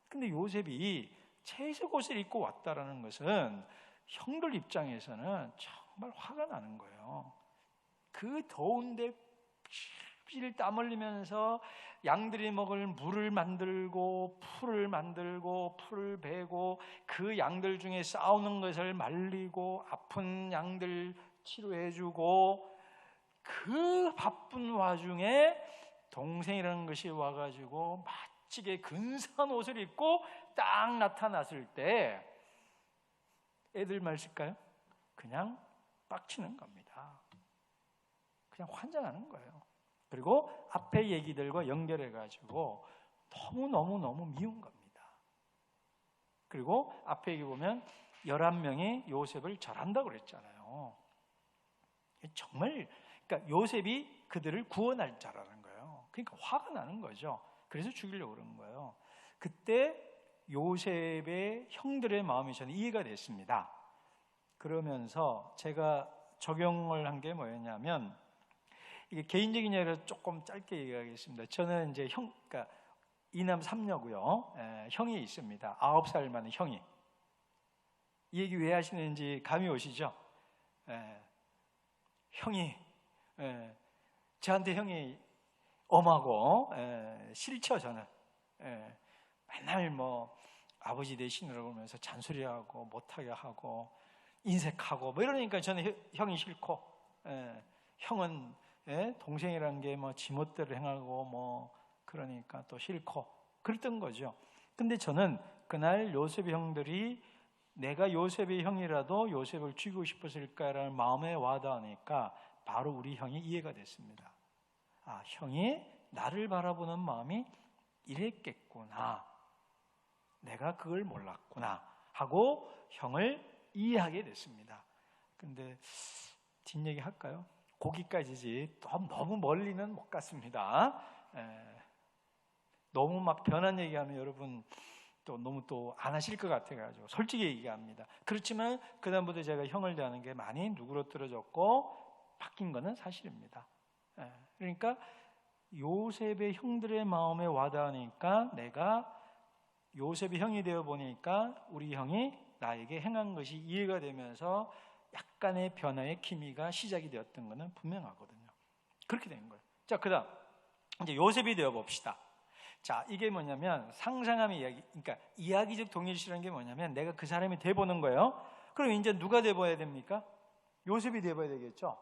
근데 요셉이 채색 옷을 입고 왔다라는 것은 형들 입장에서는 정말 화가 나는 거예요. 그 더운데 필 땀 흘리면서 양들이 먹을 물을 만들고 풀을 베고 그 양들 중에 싸우는 것을 말리고 아픈 양들 치료해주고, 그 바쁜 와중에 동생이라는 것이 와가지고 멋지게 근사한 옷을 입고 딱 나타났을 때 애들 말 쓸까요? 그냥 빡치는 겁니다. 그냥 환장하는 거예요. 그리고 앞에 얘기들과 연결해가지고 너무너무 미운 겁니다. 그리고 앞에 여기 보면 11명이 요셉을 절한다고 그랬잖아요. 정말 그러니까 요셉이 그들을 구원할 자라는 거예요. 그러니까 화가 나는 거죠. 그래서 죽이려고 그러는 거예요. 그때 요셉의 형들의 마음이 저는 이해가 됐습니다. 그러면서 제가 적용을 한 게 뭐였냐면, 이게 개인적인 얘기를 조금 짧게 얘기하겠습니다. 저는 이제 그러니까 이남 삼녀고요. 형이 있습니다. 9살 많은 형이. 이 얘기 왜 하시는지 감이 오시죠? 형이 저한테 형이 엄하고 싫죠. 저는 맨날 뭐 아버지 되시느라고 그러면서 잔소리하고 못하게 하고 인색하고 뭐 이러니까 저는 형이 싫고, 형은 동생이라는 게 뭐 지멋대로 행하고 뭐 그러니까 또 싫고 그랬던 거죠. 근데 저는 그날 요셉의 형들이 내가 요셉의 형이라도 요셉을 죽이고 싶었을까라는 마음에 와닿으니까 바로 우리 형이 이해가 됐습니다. 아, 형이 나를 바라보는 마음이 이랬겠구나, 내가 그걸 몰랐구나 하고 형을 이해하게 됐습니다. 근데 뒷얘기 할까요? 거기까지지 또 너무 멀리는 못 갔습니다. 너무 막 변한 얘기하면 여러분 또 너무 또 안 하실 것 같아가지고 솔직히 얘기합니다. 그렇지만 그다음부터 제가 형을 대하는 게 많이 누그러뜨려졌고 바뀐 거는 사실입니다. 그러니까 요셉의 형들의 마음에 와닿으니까 내가 요셉의 형이 되어 보니까 우리 형이 나에게 행한 것이 이해가 되면서 약간의 변화의 기미가 시작이 되었던 것은 분명하거든요. 그렇게 된 거예요. 자, 그다음 이제 요셉이 되어 봅시다. 자, 이게 뭐냐면 상상함의 이야기, 그러니까 이야기적 동일시라는 게 뭐냐면 내가 그 사람이 돼보는 거예요. 그럼 이제 누가 돼봐야 됩니까? 요셉이 돼봐야 되겠죠.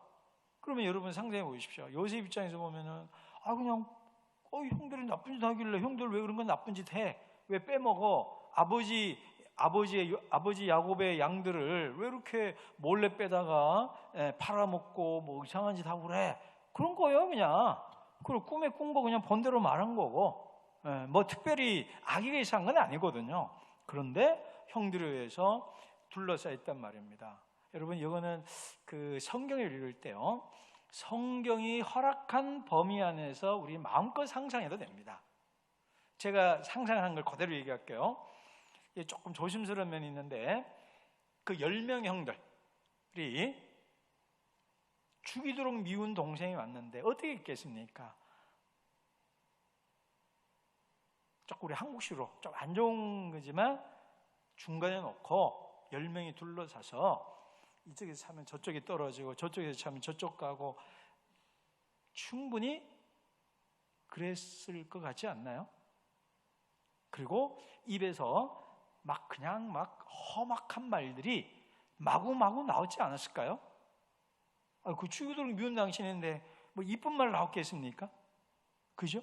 그러면 여러분 상상해 보십시오. 요셉 입장에서 보면은 그냥 형들이 나쁜 짓 하길래 형들 왜 그런 건 나쁜 짓 해? 왜 빼먹어? 아버지 야곱의 양들을 왜 이렇게 몰래 빼다가 팔아먹고 뭐 이상한 짓 하고 그래? 그런 거예요, 그냥. 그리고 꿈에 꾼 거 그냥 번대로 말한 거고, 뭐 특별히 악의가 있어한 건 아니거든요. 그런데 형들에 의해서 둘러싸여 있단 말입니다. 여러분, 이거는 그 성경을 읽을 때요, 성경이 허락한 범위 안에서 우리 마음껏 상상해도 됩니다. 제가 상상한 걸 그대로 얘기할게요. 조금 조심스러운 면이 있는데, 그 10명 형들이 죽이도록 미운 동생이 왔는데 어떻게 있겠습니까? 조금 우리 한국식으로 좀 안 좋은 거지만 중간에 놓고 10명이 둘러싸서 이쪽에서 차면 저쪽이 떨어지고 저쪽에서 차면 저쪽 가고, 충분히 그랬을 것 같지 않나요? 그리고 입에서 그냥 험악한 말들이 마구마구 나오지 않았을까요? 그 죽이도록 미운 당신인데 뭐 이쁜 말 나왔겠습니까? 그죠?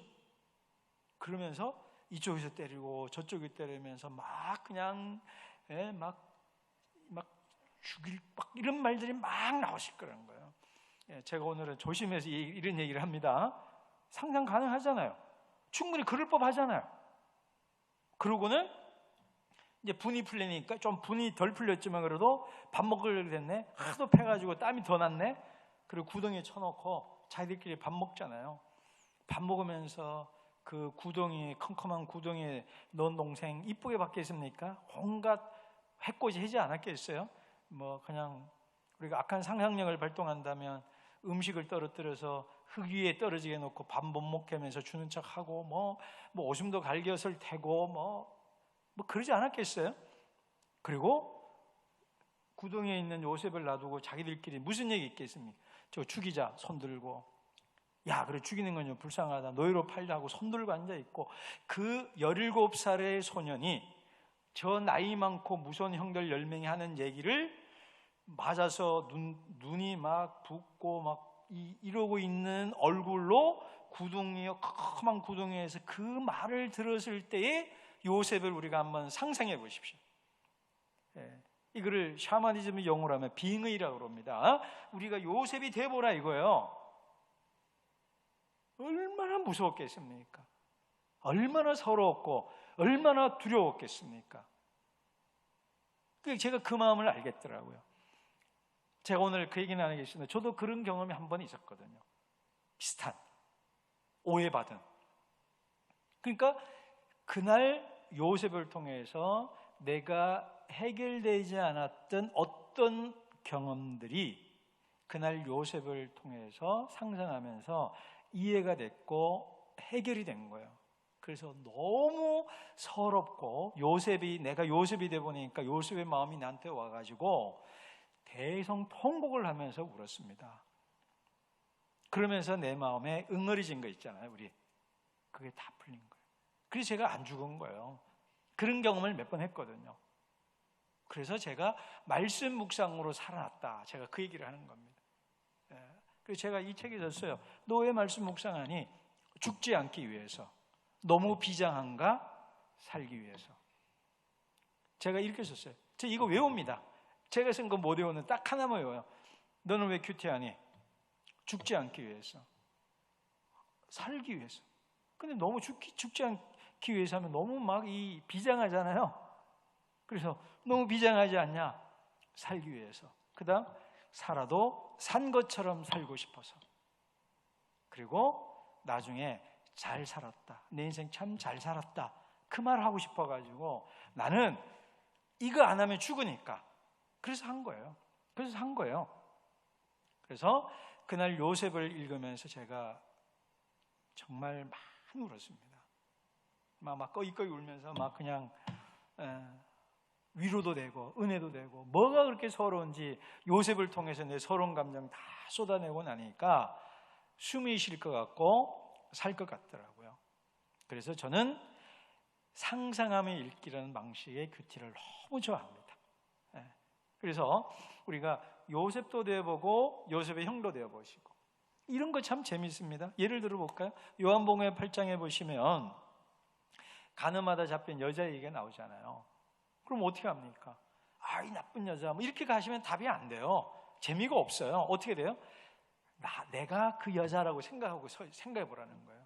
그러면서 이쪽에서 때리고 저쪽에 때리면서 그냥 죽일 이런 말들이 나오실 거라는 거예요. 제가 오늘은 조심해서 이런 얘기를 합니다. 상상 가능하잖아요. 충분히 그럴 법하잖아요. 그러고는 이제 분이 풀리니까, 좀 분이 덜 풀렸지만 그래도 밥 먹으려고 됐네. 하도 패가지고 땀이 더 났네. 그리고 구덩이에 쳐놓고 자기들끼리 밥 먹잖아요. 밥 먹으면서 그 컴컴한 구덩이에 넣은 동생 이쁘게 받겠습니까? 온갖 해코지 하지 않았겠어요? 뭐 그냥 우리가 악한 상상력을 발동한다면 음식을 떨어뜨려서 흙 위에 떨어지게 놓고 밥 못 먹게 하면서 주는 척하고 뭐 오줌도 갈겼을 테고 뭐 그러지 않았겠어요? 그리고 구덩이에 있는 요셉을 놔두고 자기들끼리 무슨 얘기 있겠습니까? 저 죽이자 손들고, 야 그래 죽이는 건요 불쌍하다, 노예로 팔자고 손들고 앉아있고, 그 17살의 소년이 저 나이 많고 무서운 형들 10명이 하는 얘기를 맞아서 눈이 붓고 이러고 있는 얼굴로 컴컴한 구덩이에서 그 말을 들었을 때의 요셉을 우리가 한번 상상해 보십시오. 이거를 샤머니즘의 용어로 하면 빙의라고 합니다. 우리가 요셉이 돼보라 이거예요. 얼마나 무서웠겠습니까? 얼마나 서러웠고 얼마나 두려웠겠습니까? 제가 그 마음을 알겠더라고요. 제가 오늘 그 얘기는 안 하겠습니다. 저도 그런 경험이 한 번 있었거든요. 비슷한 오해받은. 그러니까 그날 요셉을 통해서 내가 해결되지 않았던 어떤 경험들이 그날 요셉을 통해서 상상하면서 이해가 됐고 해결이 된 거예요. 그래서 너무 서럽고 내가 요셉이 돼 보니까 요셉의 마음이 나한테 와가지고 대성통곡을 하면서 울었습니다. 그러면서 내 마음에 응어리진 거 있잖아요, 우리. 그게 다 풀린 거예요. 그래서 제가 안 죽은 거예요. 그런 경험을 몇 번 했거든요. 그래서 제가 말씀 묵상으로 살아났다. 제가 그 얘기를 하는 겁니다. 그래서 제가 이 책에 썼어요. 너 왜 말씀 묵상하니? 죽지 않기 위해서. 너무 비장한가? 살기 위해서. 제가 이렇게 썼어요. 제가 이거 외웁니다. 제가 쓴 거 못 외우는 딱 하나만 외워요. 너는 왜 큐티하니? 죽지 않기 위해서. 살기 위해서. 근데 너무 죽지 않기 위해서 하면 너무 막 비장하잖아요. 그래서 너무 비장하지 않냐? 살기 위해서. 그 다음 살아도 산 것처럼 살고 싶어서. 그리고 나중에 잘 살았다. 내 인생 참 잘 살았다. 그 말 하고 싶어가지고 나는 이거 안 하면 죽으니까. 그래서 한 거예요. 그래서 그날 요셉을 읽으면서 제가 정말 많이 울었습니다. 막 꺼이꺼이 울면서 막 그냥 위로도 되고 은혜도 되고 뭐가 그렇게 서러운지 요셉을 통해서 내 서러운 감정 다 쏟아내고 나니까 숨이 쉴 것 같고 살 것 같더라고요. 그래서 저는 상상하며 읽기라는 방식의 큐티를 너무 좋아합니다. 그래서 우리가 요셉도 되어보고 요셉의 형도 되어보시고 이런 거 참 재미있습니다. 예를 들어볼까요? 요한복음 8장에 보시면 가늠하다 잡힌 여자 얘기가 나오잖아요. 그럼 어떻게 합니까? 이 나쁜 여자 뭐 이렇게 가시면 답이 안 돼요. 재미가 없어요. 어떻게 돼요? 내가 그 여자라고 생각해 보라는 거예요.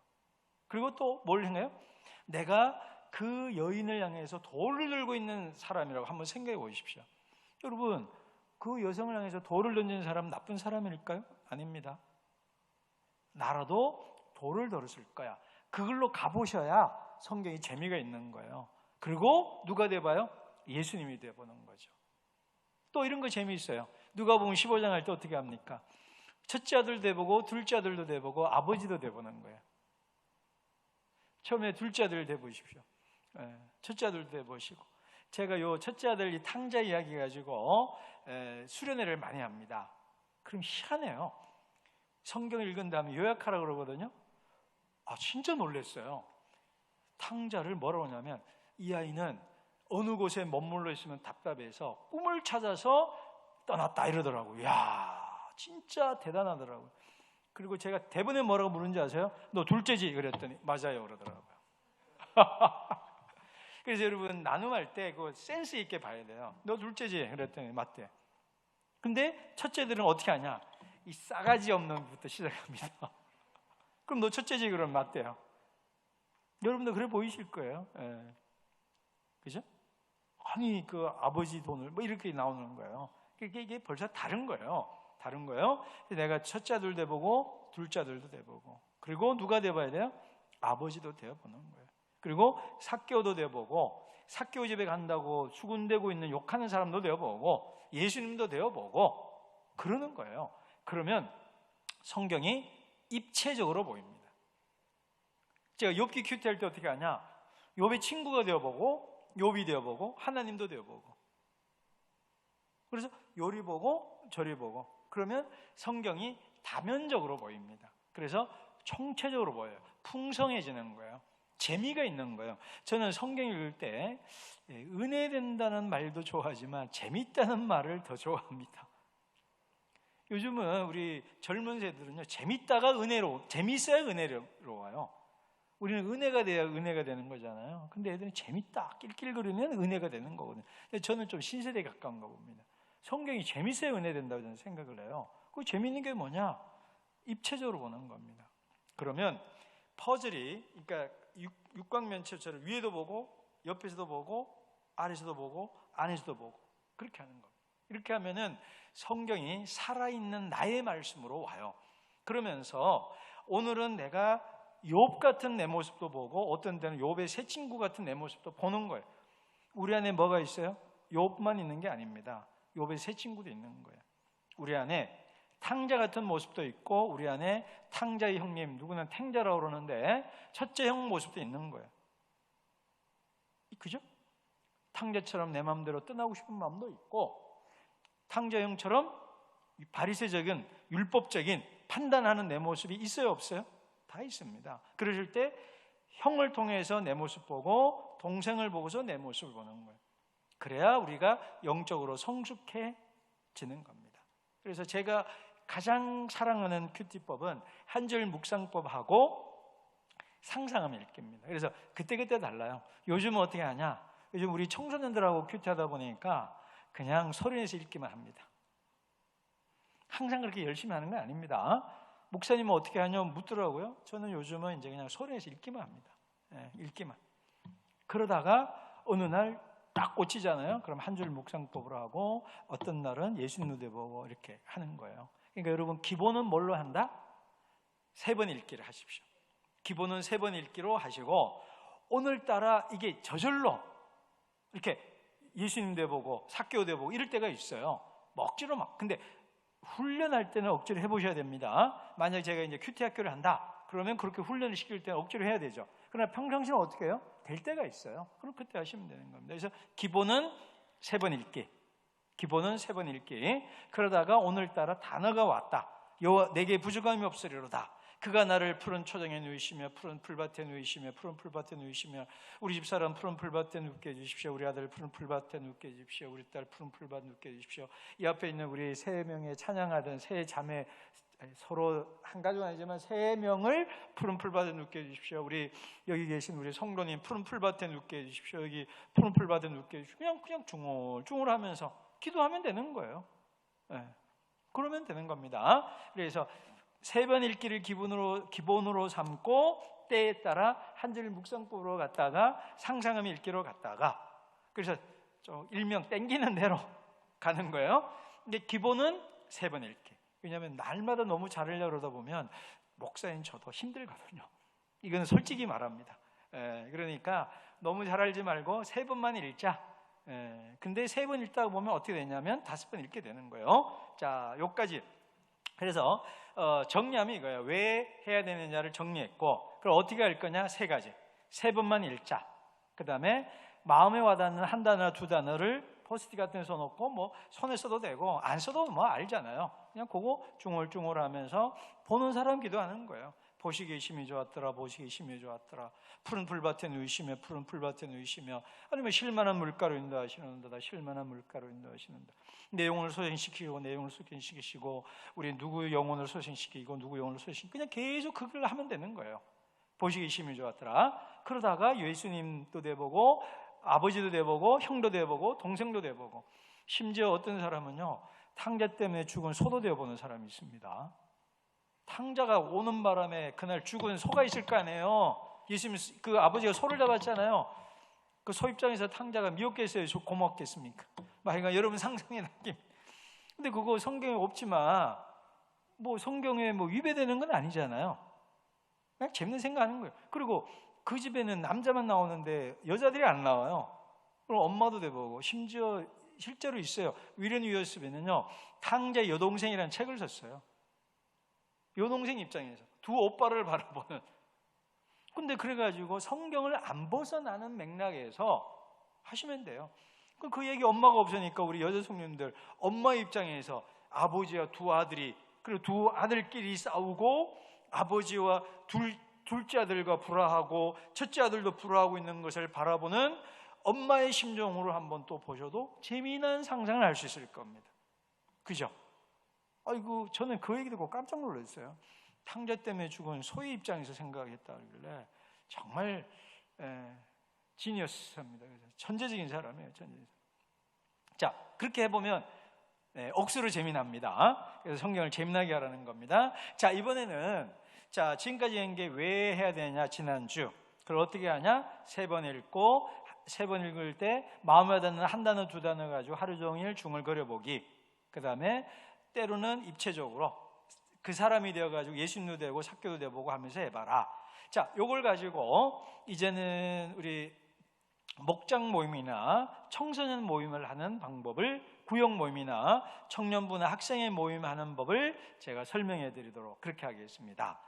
그리고 또 뭘 생각해요? 내가 그 여인을 향해서 돌을 들고 있는 사람이라고 한번 생각해 보십시오. 여러분, 그 여성을 향해서 돌을 던지는 사람은 나쁜 사람일까요? 아닙니다. 나라도 돌을 들었을 거야. 그걸로 가보셔야 성경이 재미가 있는 거예요. 그리고 누가 돼봐요? 예수님이 돼보는 거죠. 또 이런 거 재미있어요. 누가복음 15장 할 때 어떻게 합니까? 첫째 아들 돼보고 둘째 아들도 돼보고 아버지도 돼보는 거예요. 처음에 둘째 아들 돼보십시오. 첫째 아들도 돼보시고. 제가 요 첫째 아들 이 탕자 이야기 가지고 수련회를 많이 합니다. 그럼 희한해요. 성경을 읽은 다음에 요약하라고 그러거든요. 진짜 놀랐어요. 탕자를 뭐라고 하냐면 이 아이는 어느 곳에 머물러 있으면 답답해서 꿈을 찾아서 떠났다 이러더라고요. 이야, 진짜 대단하더라고요. 그리고 제가 대본에 뭐라고 부르는지 아세요? 너 둘째지? 그랬더니 맞아요 그러더라고요. 그래서 여러분 나눔할 때 그 센스 있게 봐야 돼요. 너 둘째지? 그랬더니 맞대. 근데 첫째들은 어떻게 하냐? 이 싸가지 없는 부터 시작합니다. 그럼 너 첫째지? 그러면 맞대요. 여러분도 그래 보이실 거예요. 그죠? 아니 그 아버지 돈을 뭐 이렇게 나오는 거예요. 이게 벌써 다른 거예요. 내가 첫째 아들 돼보고 둘째 아들도 돼보고 그리고 누가 돼봐야 돼요? 아버지도 되어보는 거예요. 그리고 삭개오도 되어보고 삭개오 집에 간다고 수군대고 있는 욕하는 사람도 되어보고 예수님도 되어보고 그러는 거예요. 그러면 성경이 입체적으로 보입니다. 제가 욥기 큐티할 때 어떻게 하냐? 욥의 친구가 되어보고 욥이 되어보고 하나님도 되어보고 그래서 요리 보고 저리 보고 그러면 성경이 다면적으로 보입니다. 그래서 총체적으로 보여요. 풍성해지는 거예요. 재미가 있는 거예요. 저는 성경 읽을 때 은혜된다는 말도 좋아하지만 재밌다는 말을 더 좋아합니다. 요즘은 우리 젊은 세대들은요 재밌어야 은혜로워요. 우리는 은혜가 돼야 은혜가 되는 거잖아요. 근데 애들은 재밌다 낄낄거리면 은혜가 되는 거거든요. 근데 저는 좀 신세대에 가까운가 봅니다. 성경이 재밌어야 은혜 된다고 저는 생각을 해요. 그 재밌는 게 뭐냐? 입체적으로 보는 겁니다. 그러면 퍼즐이 그러니까 육각면체처럼 위에도 보고 옆에서도 보고 아래서도 보고 안에서도 보고 그렇게 하는 겁니다. 이렇게 하면은 성경이 살아있는 나의 말씀으로 와요. 그러면서 오늘은 내가 욥 같은 내 모습도 보고 어떤 때는 욥의 새 친구 같은 내 모습도 보는 거예요. 우리 안에 뭐가 있어요? 욥만 있는 게 아닙니다. 욥의 새 친구도 있는 거예요. 우리 안에 탕자 같은 모습도 있고 우리 안에 탕자의 형님, 누구는 탱자라고 그러는데 첫째 형 모습도 있는 거예요. 그죠? 탕자처럼 내 마음대로 떠나고 싶은 마음도 있고 탕자 형처럼 바리새적인 율법적인 판단하는 내 모습이 있어요, 없어요? 다 있습니다. 그러실 때 형을 통해서 내 모습 보고 동생을 보고서 내 모습을 보는 거예요. 그래야 우리가 영적으로 성숙해지는 겁니다. 그래서 제가 가장 사랑하는 큐티법은 한 줄 묵상법하고 상상하면 읽기입니다. 그래서 그때그때 달라요. 요즘은 어떻게 하냐? 요즘 우리 청소년들하고 큐티하다 보니까 그냥 소리내서 읽기만 합니다. 항상 그렇게 열심히 하는 건 아닙니다. 목사님은 어떻게 하냐 묻더라고요. 저는 요즘은 이제 그냥 소리내서 읽기만 합니다. 읽기만. 그러다가 어느 날 딱 꽂히잖아요. 그럼 한 줄 묵상법으로 하고 어떤 날은 예수님 누대 보고 이렇게 하는 거예요. 그러니까 여러분 기본은 뭘로 한다? 3번 읽기를 하십시오. 기본은 3번 읽기로 하시고 오늘따라 이게 저절로 이렇게 예수님 대보고 사개오 대보고 이럴 때가 있어요. 뭐 억지로 막. 근데 훈련할 때는 억지로 해보셔야 됩니다. 만약에 제가 이제 큐티 학교를 한다 그러면 그렇게 훈련을 시킬 때는 억지로 해야 되죠. 그러나 평상시는 어떻게 해요? 될 때가 있어요. 그럼 그때 하시면 되는 겁니다. 그래서 기본은 3번 읽기. 기본은 3번 읽기. 그러다가 오늘따라 단어가 왔다. 여호와 내게 부족함이 없으리로다. 그가 나를 푸른 초장에 누이시며 푸른 풀밭에 누이시며 푸른 풀밭에 누이시며 우리 집사람 푸른 풀밭에 눕게 해주십시오. 우리 아들 푸른 풀밭에 눕게 해주십시오. 우리 딸 푸른 풀밭에 눕게 해주십시오. 이 앞에 있는 우리 3명의 찬양하던 3 자매 서로 한 가족은 아니지만 3명을 푸른 풀밭에 눕게 해주십시오. 우리 여기 계신 우리 성도님 푸른 풀밭에 눕게 해주십시오. 여기 푸른 풀밭에 눕게 해주십시오. 그냥 중얼중얼하면서 기도하면 되는 거예요. 그러면 되는 겁니다. 그래서 3번 읽기를 기본으로 삼고 때에 따라 한 줄 묵상법으로 갔다가 상상음 읽기로 갔다가 그래서 일명 땡기는 대로 가는 거예요. 근데 기본은 3번 읽기. 왜냐하면 날마다 너무 잘하려고 그러다 보면 목사인 저도 힘들거든요. 이건 솔직히 말합니다. 그러니까 너무 잘 알지 말고 3번만 읽자. 근데 3번 읽다 보면 어떻게 되냐면 5번 읽게 되는 거예요. 자, 여기까지. 그래서 정리하면 이거예요. 왜 해야 되느냐를 정리했고, 그럼 어떻게 할 거냐? 3가지. 3번만 읽자. 그 다음에 마음에 와닿는 한 단어나 2단어를 포스트잇 같은 데 써놓고 뭐 손에 써도 되고 안 써도 뭐 알잖아요. 그냥 그거 중얼중얼하면서 보는 사람 기도하는 거예요. 보시기에 심히 좋았더라. 보시기에 심히 좋았더라. 푸른 풀밭에 누이시며 푸른 풀밭에 누이시며 아니면 실만한 물가로 인도하시는다. 실만한 물가로 인도하시는다. 내 영혼을 소생시키고 내 영혼을 소생시키시고 우리 누구 영혼을 소생시키고 누구 영혼을 소생시키고 그냥 계속 그걸 하면 되는 거예요. 보시기에 심히 좋았더라. 그러다가 예수님도 돼보고 아버지도 돼보고 형도 돼보고 동생도 돼보고 심지어 어떤 사람은요 탕자 때문에 죽은 소도 되어보는 사람이 있습니다. 탕자가 오는 바람에 그날 죽은 소가 있을 거 아니에요. 예수님 그 아버지가 소를 잡았잖아요. 그 소 입장에서 탕자가 미웠겠어요? 고맙겠습니까? 그러니까 여러분 상상의 느낌. 근데 그거 성경에 없지만 뭐 성경에 뭐 위배되는 건 아니잖아요. 그냥 재밌는 생각하는 거예요. 그리고 그 집에는 남자만 나오는데 여자들이 안 나와요. 그럼 엄마도 돼보고 심지어 실제로 있어요. 위렌 위어스베는요 탕자의 여동생이라는 책을 썼어요. 여동생 입장에서 두 오빠를 바라보는. 근데 그래가지고 성경을 안 벗어나는 맥락에서 하시면 돼요. 그 얘기 엄마가 없으니까 우리 여자 성님들 엄마 입장에서 아버지와 두 아들이 그리고 두 아들끼리 싸우고 아버지와 둘째 아들과 불화하고 첫째 아들도 불화하고 있는 것을 바라보는 엄마의 심정으로 한번 또 보셔도 재미난 상상을 할 수 있을 겁니다. 그죠? 아이고 저는 그 얘기 듣고 깜짝 놀랐어요. 탕자 때문에 죽은 소의 입장에서 생각했다길래 정말 지니어스입니다. 천재적인 사람이에요. 천재적인. 자 그렇게 해보면 억수로 재미납니다. 그래서 성경을 재미나게 하라는 겁니다. 자 이번에는 자 지금까지 한 게 왜 해야 되냐 지난주 그걸 어떻게 하냐 3번 읽고 세 번 읽을 때 마음에 와닿는 한 단어 두 단어 가지고 하루 종일 중을 그려보기. 그 다음에 때로는 입체적으로 그 사람이 되어가지고 예수님도 되고 사교도 되어보고 하면서 해봐라. 자, 요걸 가지고 이제는 우리 목장 모임이나 청소년 모임을 하는 방법을, 구역 모임이나 청년부나 학생의 모임 하는 법을 제가 설명해 드리도록 그렇게 하겠습니다.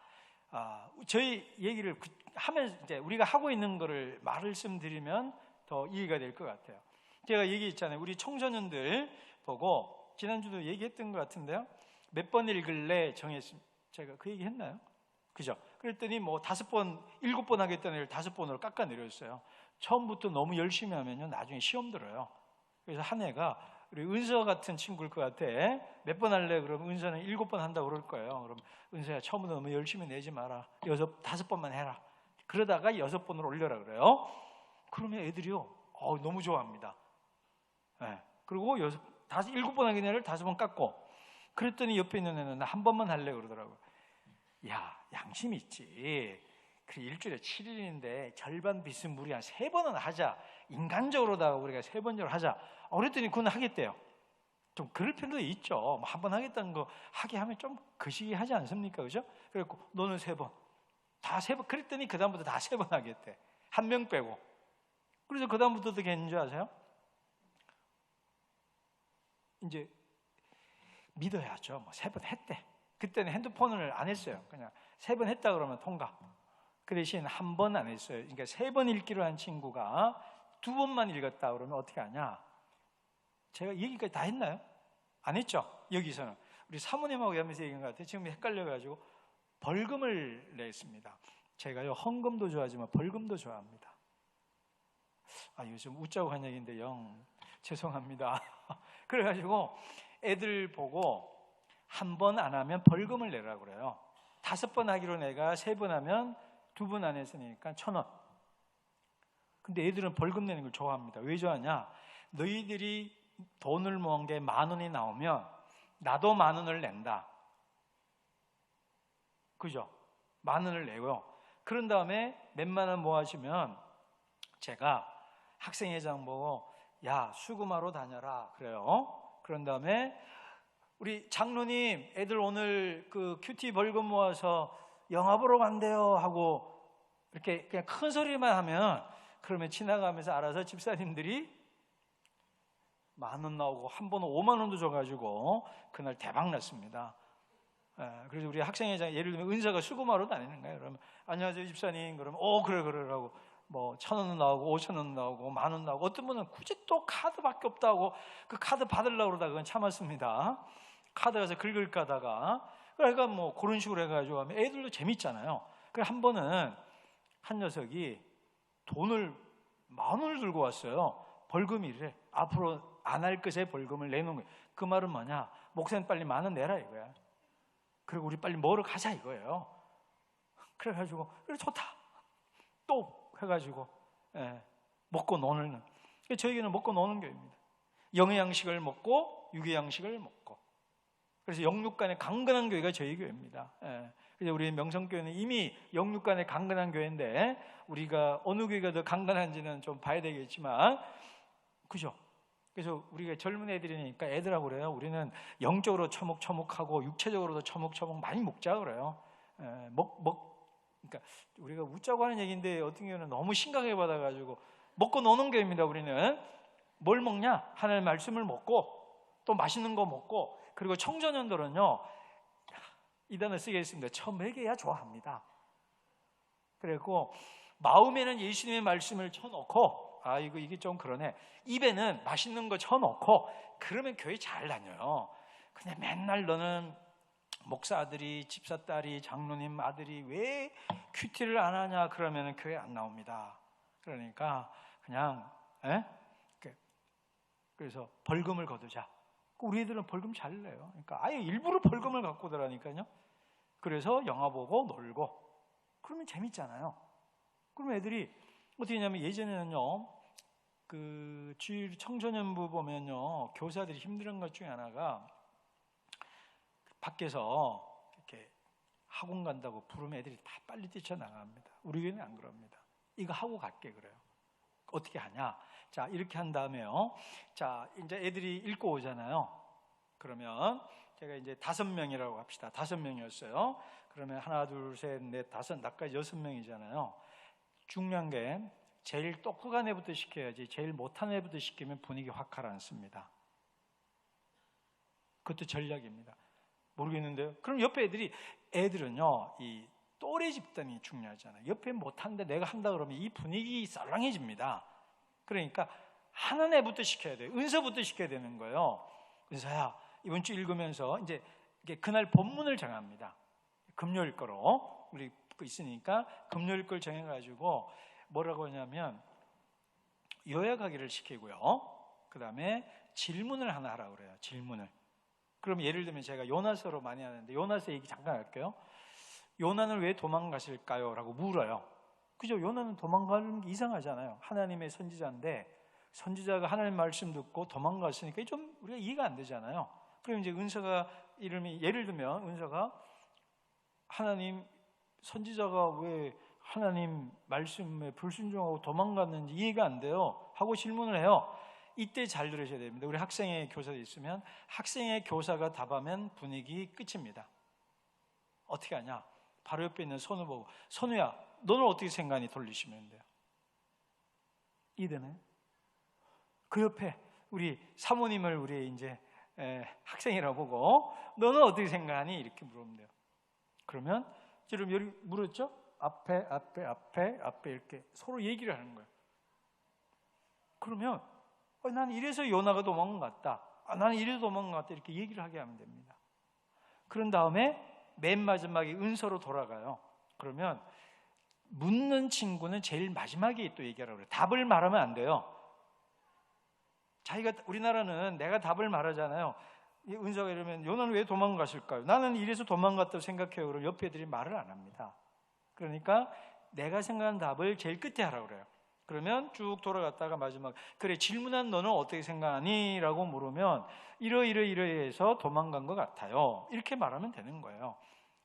저희 얘기를 하면 이제 우리가 하고 있는 거를 말씀드리면 더 이해가 될 것 같아요. 제가 얘기했잖아요. 우리 청소년들 보고 지난주도 얘기했던 것 같은데요. 몇 번 읽을래 정했습니다. 제가 그 얘기 했나요? 그죠? 그랬더니 뭐 5번, 7번 하겠다는 애를 5번으로 깎아내렸어요. 처음부터 너무 열심히 하면요, 나중에 시험 들어요. 그래서 한 애가 우리 은서 같은 친구일 것 같아. 몇 번 할래? 그러면 은서는 7번 한다고 그럴 거예요. 그럼 은서야, 처음부터 너무 열심히 내지 마라. 5번만 해라. 그러다가 6번으로 올려라 그래요. 그러면 애들이요, 너무 좋아합니다. 네. 그리고 7번 하긴 애를 5번 깎고, 그랬더니 옆에 있는 애는 나 한 번만 할래 그러더라고요. 야, 양심 있지. 그래, 일주일에 7일인데 절반 비스무리한 3번은 하자. 인간적으로다가 우리가 3번적으로 하자. 그랬더니 그건 하겠대요. 좀 그럴 필요도 있죠. 한 번 하겠다는 거 하게 하면 좀 거시기하지 않습니까? 그죠? 그래갖고 너는 3번, 다 3번. 그랬더니 그 다음부터 다 3번 하겠대. 한 명 빼고. 그래서 그 다음부터 어떻게 했는 줄 아세요? 이제 믿어야죠. 뭐 3번 했대. 그때는 핸드폰을 안 했어요. 그냥 3번 했다 그러면 통과. 그 대신 한 번 안 했어요. 그러니까 3번 읽기로 한 친구가 2번만 읽었다 그러면 어떻게 하냐? 제가 얘기까지 다 했나요? 안 했죠? 여기서는 우리 사모님하고 하면서 얘기한 것 같아요. 지금 헷갈려가지고 벌금을 냈습니다. 제가요, 헌금도 좋아하지만 벌금도 좋아합니다. 요즘 웃자고 한 얘기인데 죄송합니다. 그래가지고 애들 보고 한 번 안 하면 벌금을 내라고 그래요. 5번 하기로 내가 3번 하면 2번 안 했으니까 1,000원. 근데 애들은 벌금 내는 걸 좋아합니다. 왜 좋아하냐? 너희들이 돈을 모은 게 10,000원이 나오면 나도 10,000원을 낸다. 그죠? 10,000원을 내고요. 그런 다음에 몇만 원 모아주면 제가 학생회장 보고 야, 수금하러 다녀라 그래요. 그런 다음에 우리 장로님, 애들 오늘 그 큐티 벌금 모아서 영화 보러 간대요 하고 이렇게 그냥 큰 소리만 하면, 그러면 지나가면서 알아서 집사님들이 10,000원 나오고 한 번은 5만 원도 줘가지고 그날 대박 났습니다. 그래서 우리 학생회장, 예를 들면 은사가 수금하러 다니는 거예요. 그러면 안녕하세요 집사님, 그러면 그래라고 뭐 1,000원 나오고 5,000원 나오고 10,000원 나오고, 어떤 분은 굳이 또 카드밖에 없다고 그 카드 받으려고 그러다가 그건 참았습니다. 카드 가서 긁을 까다가, 그러니까 뭐 그런 식으로 해가지고 하면 애들도 재밌잖아요. 그래서 한 번은 한 녀석이 돈을 10,000원을 들고 왔어요. 벌금이래. 앞으로 안 할 것에 벌금을 내놓은 거예요. 그 말은 뭐냐? 목사님 빨리 10,000원 내라 이거야. 그리고 우리 빨리 먹으러 가자 이거예요. 그래가지고 그래 좋다 또 해가지고 먹고 노는, 저에게는 먹고 노는 교회입니다. 영의 양식을 먹고 육의 양식을 먹고, 그래서 영육간의 강건한 교회가 저희 교회입니다. 그래서 우리 명성교회는 이미 영육간의 강건한 교회인데 우리가 어느 교회가 더 강건한지는 좀 봐야 되겠지만, 그죠? 그래서 우리가 젊은 애들이니까 애들하고 그래요. 우리는 영적으로 처목처목하고 육체적으로도 처목처목 많이 먹자 그래요. 그러니까 우리가 웃자고 하는 얘기인데 어떤 경우는 너무 심각하게 받아가지고 먹고 노는 교회입니다. 우리는 뭘 먹냐? 하나님의 말씀을 먹고 또 맛있는 거 먹고, 그리고 청소년들은요, 이 단어 쓰겠습니다. 처먹여야 좋아합니다. 그리고 마음에는 예수님의 말씀을 쳐놓고, 이게 좀 그러네. 입에는 맛있는 거 쳐놓고, 그러면 교회 잘 다녀요. 그냥 맨날 너는 목사 아들이, 집사 딸이, 장로님 아들이 왜 큐티를 안 하냐 그러면 교회 안 나옵니다. 그러니까 그냥 그래서 벌금을 거두자. 우리 애들은 벌금 잘 내요. 그러니까 아예 일부러 벌금을 갖고 들어가니까요. 그래서 영화 보고 놀고, 그러면 재밌잖아요. 그러면 애들이 어떻게 하냐면, 예전에는요, 그 주일 청소년부 보면요, 교사들이 힘든 것 중에 하나가 밖에서 이렇게 학원 간다고 부르면 애들이 다 빨리 뛰쳐나갑니다. 우리 교회는 안 그럽니다. 이거 하고 갈게 그래요. 어떻게 하냐? 자, 이렇게 한 다음에요. 자, 이제 애들이 읽고 오잖아요. 그러면 제가 이제 5명이라고 합시다. 5명이었어요. 그러면 하나, 둘, 셋, 넷, 다섯, 나까지 6명이잖아요. 중요한 게 제일 똑똑한 애부터 시켜야지 제일 못한 애부터 시키면 분위기 확 가라앉습니다. 그것도 전략입니다. 모르겠는데요. 그럼 옆에 애들은요, 이 또래 집단이 중요하잖아요. 옆에 못하는데 내가 한다 그러면 이 분위기 썰렁해집니다. 그러니까 하는 애부터 시켜야 돼요. 은서부터 시켜야 되는 거예요. 은서야, 이번 주 읽으면서 이제 그날 본문을 정합니다. 금요일 거로 우리 있으니까 금요일 걸 정해가지고 뭐라고 하냐면 요약하기를 시키고요. 그 다음에 질문을 하나 하라고 그래요. 질문을. 그럼 예를 들면 제가 요나서로 많이 하는데 요나서 얘기 잠깐 할게요. 요나는 왜 도망가실까요? 라고 물어요. 그죠? 요나는 도망가는 게 이상하잖아요. 하나님의 선지자인데 선지자가 하나님 말씀 듣고 도망갔으니까 좀 우리가 이해가 안 되잖아요. 그럼 이제 은서가 예를 들면 은서가 하나님 선지자가 왜 하나님 말씀에 불순종하고 도망갔는지 이해가 안 돼요 하고 질문을 해요. 이때 잘 들으셔야 됩니다. 우리 학생회 교사도 있으면 학생회 교사가 답하면 분위기 끝입니다. 어떻게 하냐? 바로 옆에 있는 선우 보고 선우야, 너는 어떻게 생각하니? 돌리시면 돼요. 이해되나요? 그 옆에 우리 사모님을 우리 이제 학생이라고 보고 너는 어떻게 생각하니? 이렇게 물으면 돼요. 그러면 지금 여기 물었죠? 앞에 이렇게 서로 얘기를 하는 거예요. 그러면 나는 이래서 요나가 도망갔다. 나는 이래서 도망갔다. 이렇게 얘기를 하게 하면 됩니다. 그런 다음에 맨 마지막에 은서로 돌아가요. 그러면 묻는 친구는 제일 마지막에 또 얘기하라고 그래요. 답을 말하면 안 돼요. 우리나라는 내가 답을 말하잖아요. 은서가 이러면 요나는 왜 도망갔을까요? 나는 이래서 도망갔다고 생각해요. 그럼 옆에 애들이 말을 안 합니다. 그러니까 내가 생각한 답을 제일 끝에 하라고 그래요. 그러면 쭉 돌아갔다가 마지막 그래 질문한 너는 어떻게 생각하니? 라고 물으면 이러이러해서 도망간 것 같아요. 이렇게 말하면 되는 거예요.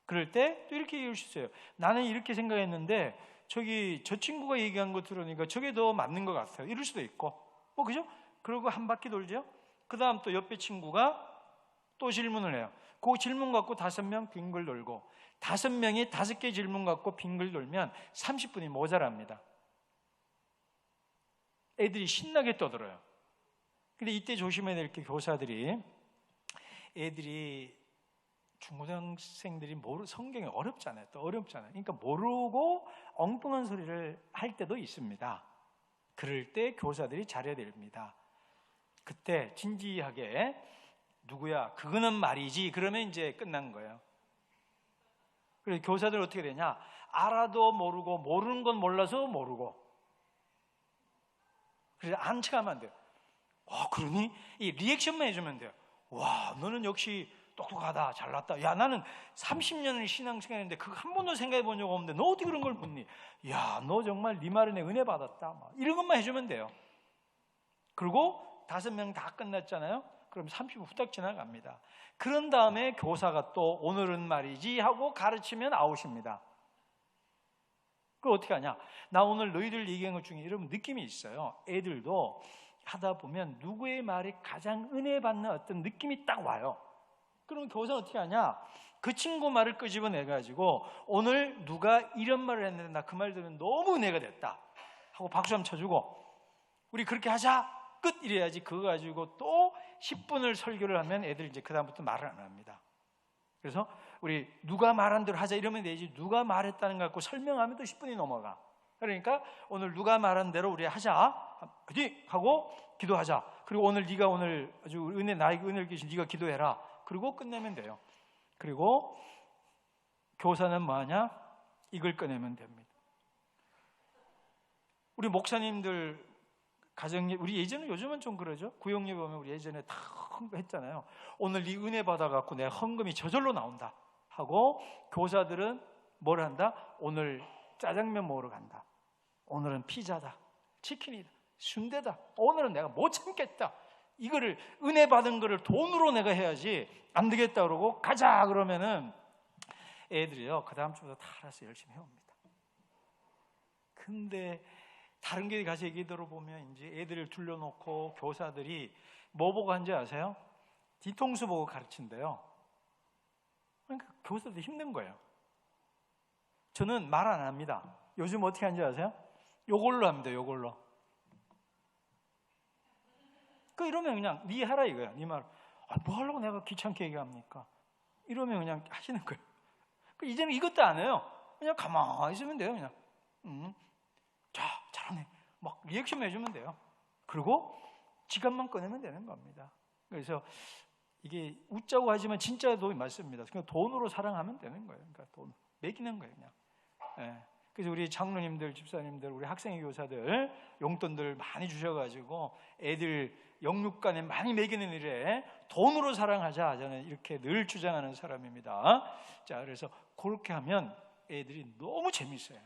그럴 때 또 이렇게 얘기할 수 있어요. 나는 이렇게 생각했는데 저 친구가 얘기한 거 들으니까 저게 더 맞는 것 같아요. 이럴 수도 있고 그죠? 그리고 한 바퀴 돌죠. 그 다음 또 옆에 친구가 또 질문을 해요. 그 질문 갖고 5명 빙글 돌고 5명이 5개 질문 갖고 빙글 돌면 30분이 모자랍니다. 애들이 신나게 떠들어요. 근데 이때 조심해야 될 게 교사들이 애들이 중고등학생들이 성경이 어렵잖아요. 또 어렵잖아요. 그러니까 모르고 엉뚱한 소리를 할 때도 있습니다. 그럴 때 교사들이 잘해야 됩니다. 그때 진지하게 누구야? 그거는 말이지. 그러면 이제 끝난 거예요. 그래서 교사들 어떻게 되냐? 알아도 모르고 모르는 건 몰라서 모르고. 그래서 안 척하면 안 돼요. 그러니? 이 리액션만 해주면 돼요. 와, 너는 역시 똑똑하다, 잘났다. 야, 나는 30년을 신앙생활 했는데 그거 한 번도 생각해 본 적 없는데 너 어떻게 그런 걸 묻니? 야, 너 정말 네 말에 내 은혜 받았다. 막 이런 것만 해주면 돼요. 그리고 5명 다 끝났잖아요. 그럼 30분 후딱 지나갑니다. 그런 다음에 교사가 또 오늘은 말이지 하고 가르치면 아웃입니다. 그걸 어떻게 하냐? 나 오늘 너희들 얘기한 것 중에 여러분 느낌이 있어요. 애들도 하다 보면 누구의 말이 가장 은혜 받는 어떤 느낌이 딱 와요. 그러면 교사는 어떻게 하냐? 그 친구 말을 끄집어내가지고 오늘 누가 이런 말을 했는데 나 그 말 들으면 너무 은혜가 됐다 하고 박수 한번 쳐주고 우리 그렇게 하자 끝 이래야지. 그거 가지고 또 10분을 설교를 하면 애들 이제 그 다음부터 말을 안 합니다. 그래서 우리 누가 말한 대로 하자 이러면 되지 누가 말했다는 거 갖고 설명하면 또 10분이 넘어가. 그러니까 오늘 누가 말한 대로 우리 하자 하고 기도하자. 그리고 오늘 네가 오늘 아주 나에게 은혜를 주신 네가 기도해라. 그리고 끝내면 돼요. 그리고 교사는 뭐하냐? 이걸 꺼내면 됩니다. 우리 목사님들 가정예배 우리 예전에 요즘은 좀 그러죠. 구역예배 보면 우리 예전에 다 했잖아요. 오늘 네 은혜 받아갖고 내 헌금이 저절로 나온다 하고 교사들은 뭘 한다? 오늘 짜장면 먹으러 간다. 오늘은 피자다, 치킨이다, 순대다. 오늘은 내가 못 참겠다. 이거를 은혜 받은 거를 돈으로 내가 해야지 안 되겠다 그러고 가자 그러면은 애들이요 그 다음 주부터 다 알아서 열심히 해옵니다. 근데 다른 교회 가서 얘기 들어보면 이제 애들을 둘러놓고 교사들이 뭐 보고 한지 아세요? 뒤통수 보고 가르친대요. 그러니까 교사도 힘든 거예요. 저는 말 안 합니다. 요즘 어떻게 하는지 아세요? 요걸로 합니다. 요걸로. 이러면 그냥 네 하라 이거야. 네 말. 뭐 하려고 내가 귀찮게 얘기합니까? 이러면 그냥 하시는 거예요. 이제는 이것도 안 해요. 그냥 가만히 있으면 돼요. 그냥 자, 잘하네. 막 리액션 해주면 돼요. 그리고 지갑만 꺼내면 되는 겁니다. 그래서 이게 웃자고 하지만 진짜 돈이 맞습니다. 그냥 돈으로 사랑하면 되는 거예요. 그러니까 돈 매기는 거예요, 그냥. 예. 그래서 우리 장로님들, 집사님들, 우리 학생 교사들 용돈들 많이 주셔가지고 애들 영육간에 많이 매기는 일에 돈으로 사랑하자, 저는 이렇게 늘 주장하는 사람입니다. 자, 그래서 그렇게 하면 애들이 너무 재밌어요.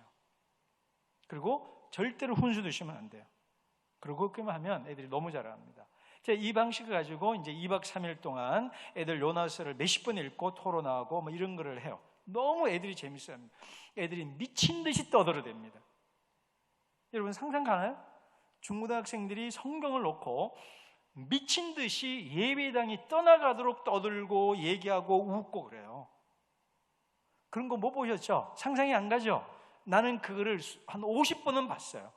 그리고 절대로 훈수 두시면 안 돼요. 그리고 그렇게 하면 애들이 너무 잘합니다. 이 방식을 가지고 이제 2박 3일 동안 애들 요나스를 몇십 번 읽고 토론하고 뭐 이런 거를 해요. 너무 애들이 재밌어요. 애들이 미친 듯이 떠들어댑니다. 여러분 상상 가나요? 중고등학생들이 성경을 놓고 미친 듯이 예배당이 떠나가도록 떠들고 얘기하고 웃고 그래요. 그런 거 못 보셨죠? 상상이 안 가죠? 나는 그거를 한 50번은 봤어요.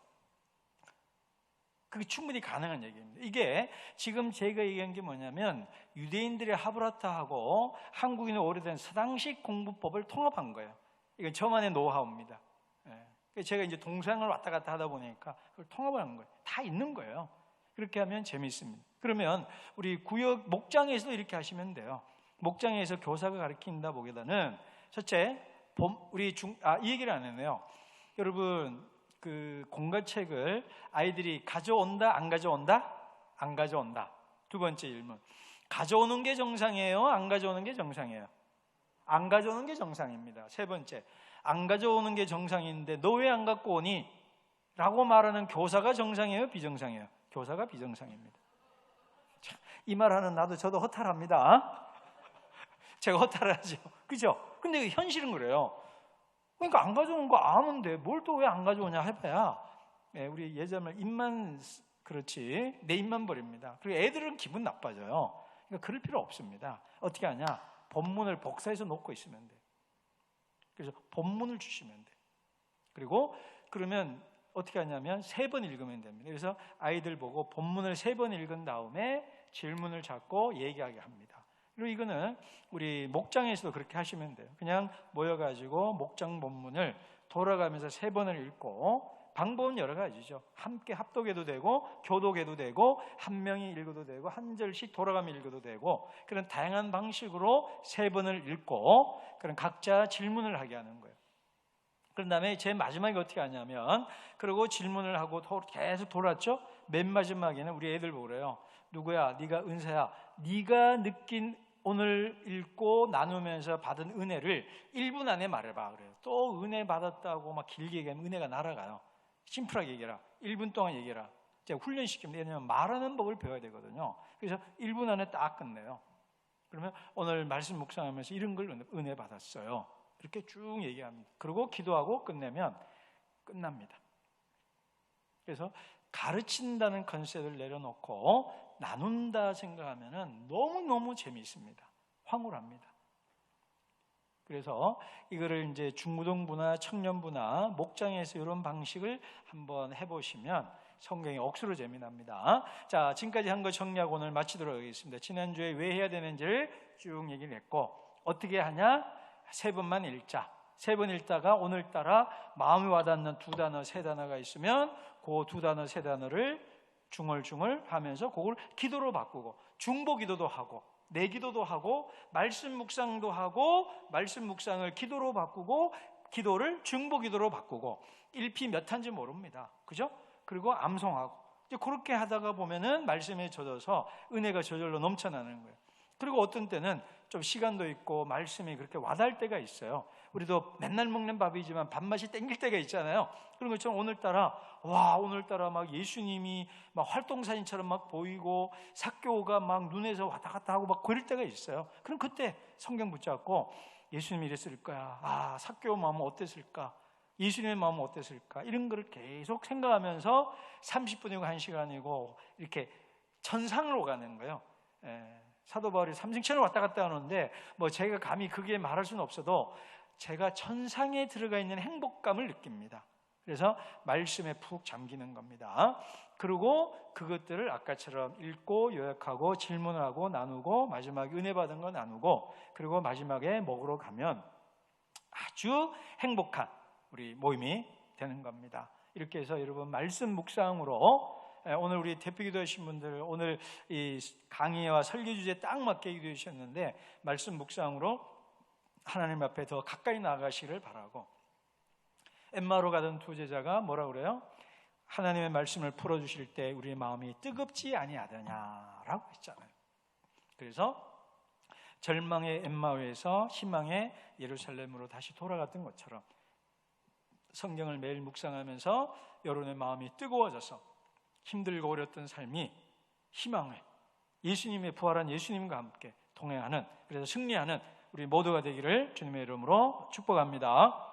그게 충분히 가능한 얘기입니다. 이게 지금 제가 얘기한 게 뭐냐면 유대인들의 하브라타하고 한국인의 오래된 서당식 공부법을 통합한 거예요. 이건 저만의 노하우입니다. 제가 이제 동서양을 왔다 갔다 하다 보니까 그걸 통합을 한 거예요. 다 있는 거예요. 그렇게 하면 재미있습니다. 그러면 우리 구역 목장에서도 이렇게 하시면 돼요. 목장에서 교사가 가르친다 보기보다는 첫째, 이 얘기를 안 했네요. 여러분 그 공과책을 아이들이 가져온다, 안 가져온다? 안 가져온다. 두 번째 질문. 가져오는 게 정상이에요? 안 가져오는 게 정상이에요? 안 가져오는 게 정상입니다. 세 번째. 안 가져오는 게 정상인데 너 왜 안 갖고 오니? 라고 말하는 교사가 정상이에요? 비정상이에요? 교사가 비정상입니다. 이 말하는 저도 허탈합니다. 제가 허탈을 하죠. 그죠? 근데 현실은 그래요. 그러니까 안 가져오는 거 아는데 뭘 또 왜 안 가져오냐 해봐야 우리 예전에 입만 그렇지 내 입만 버립니다. 그리고 애들은 기분 나빠져요. 그러니까 그럴 필요 없습니다. 어떻게 하냐? 본문을 복사해서 놓고 있으면 돼. 그래서 본문을 주시면 돼. 그리고 그러면 어떻게 하냐면 3번 읽으면 됩니다. 그래서 아이들 보고 본문을 3번 읽은 다음에 질문을 잡고 얘기하게 합니다. 그리고 이거는 우리 목장에서도 그렇게 하시면 돼요. 그냥 모여가지고 목장 본문을 돌아가면서 3번을 읽고, 방법은 여러 가지죠. 함께 합독해도 되고 교독해도 되고 한 명이 읽어도 되고 한 절씩 돌아가며 읽어도 되고, 그런 다양한 방식으로 3번을 읽고 그런 각자 질문을 하게 하는 거예요. 그런 다음에 제일 마지막에 어떻게 하냐면, 그리고 질문을 하고 계속 돌았죠. 맨 마지막에는 우리 애들 보래요. 누구야? 네가 은사야. 네가 느낀 오늘 읽고 나누면서 받은 은혜를 1분 안에 말해봐 그래요. 또 은혜 받았다고 막 길게 얘기하면 은혜가 날아가요. 심플하게 얘기해라. 1분 동안 얘기해라. 제가 훈련시키면, 왜냐하면 말하는 법을 배워야 되거든요. 그래서 1분 안에 딱 끝내요. 그러면 오늘 말씀 묵상하면서 이런 걸 은혜 받았어요. 이렇게 쭉 얘기합니다. 그리고 기도하고 끝내면 끝납니다. 그래서 가르친다는 컨셉을 내려놓고 나눈다 생각하면 너무너무 재미있습니다. 황홀합니다. 그래서 이거를 이제 중고등부나 청년부나 목장에서 이런 방식을 한번 해보시면 성경이 억수로 재미납니다. 자, 지금까지 한 거 정리하고 오늘 마치도록 하겠습니다. 지난주에 왜 해야 되는지를 쭉 얘기를 했고, 어떻게 하냐? 3번만 읽자. 3번 읽다가 오늘따라 마음이 와닿는 2단어, 3단어가 있으면 그 2단어, 3단어를 중얼중얼 하면서 그걸 기도로 바꾸고, 중보 기도도 하고 내기도도 하고 말씀 묵상도 하고, 말씀 묵상을 기도로 바꾸고 기도를 중보 기도로 바꾸고, 1피 몇 한지 모릅니다. 그죠? 그리고 암송하고, 이제 그렇게 하다가 보면은 말씀에 젖어서 은혜가 저절로 넘쳐나는 거예요. 그리고 어떤 때는 좀 시간도 있고 말씀이 그렇게 와닿을 때가 있어요. 우리도 맨날 먹는 밥이지만 밥맛이 땡길 때가 있잖아요. 그런 것처럼 오늘따라 막 예수님이 막 활동사진처럼 막 보이고 삭개오가 막 눈에서 왔다 갔다 하고 막 그럴 때가 있어요. 그럼 그때 성경 붙잡고 예수님이 이랬을 거야. 삭개오 마음은 어땠을까? 예수님의 마음은 어땠을까? 이런 거를 계속 생각하면서 30분이고 1시간이고 이렇게 천상으로 가는 거예요. 사도 바울이 삼승천을 왔다 갔다 하는데 뭐 제가 감히 그게 말할 수는 없어도 제가 천상에 들어가 있는 행복감을 느낍니다. 그래서 말씀에 푹 잠기는 겁니다. 그리고 그것들을 아까처럼 읽고 요약하고 질문을 하고 나누고 마지막에 은혜 받은 거 나누고 그리고 마지막에 먹으러 가면 아주 행복한 우리 모임이 되는 겁니다. 이렇게 해서 여러분 말씀 묵상으로 오늘 우리 대표 기도하신 분들 오늘 이 강의와 설교 주제에 딱 맞게 기도해 주셨는데 말씀 묵상으로 하나님 앞에 더 가까이 나아가시기를 바라고 엠마오로 가던 두 제자가 뭐라 그래요? 하나님의 말씀을 풀어주실 때 우리의 마음이 뜨겁지 아니하더냐라고 했잖아요. 그래서 절망의 엠마오에서 희망의 예루살렘으로 다시 돌아갔던 것처럼 성경을 매일 묵상하면서 여러분의 마음이 뜨거워져서 힘들고 어렸던 삶이 희망을 예수님의 부활한 예수님과 함께 동행하는 그래서 승리하는 우리 모두가 되기를 주님의 이름으로 축복합니다.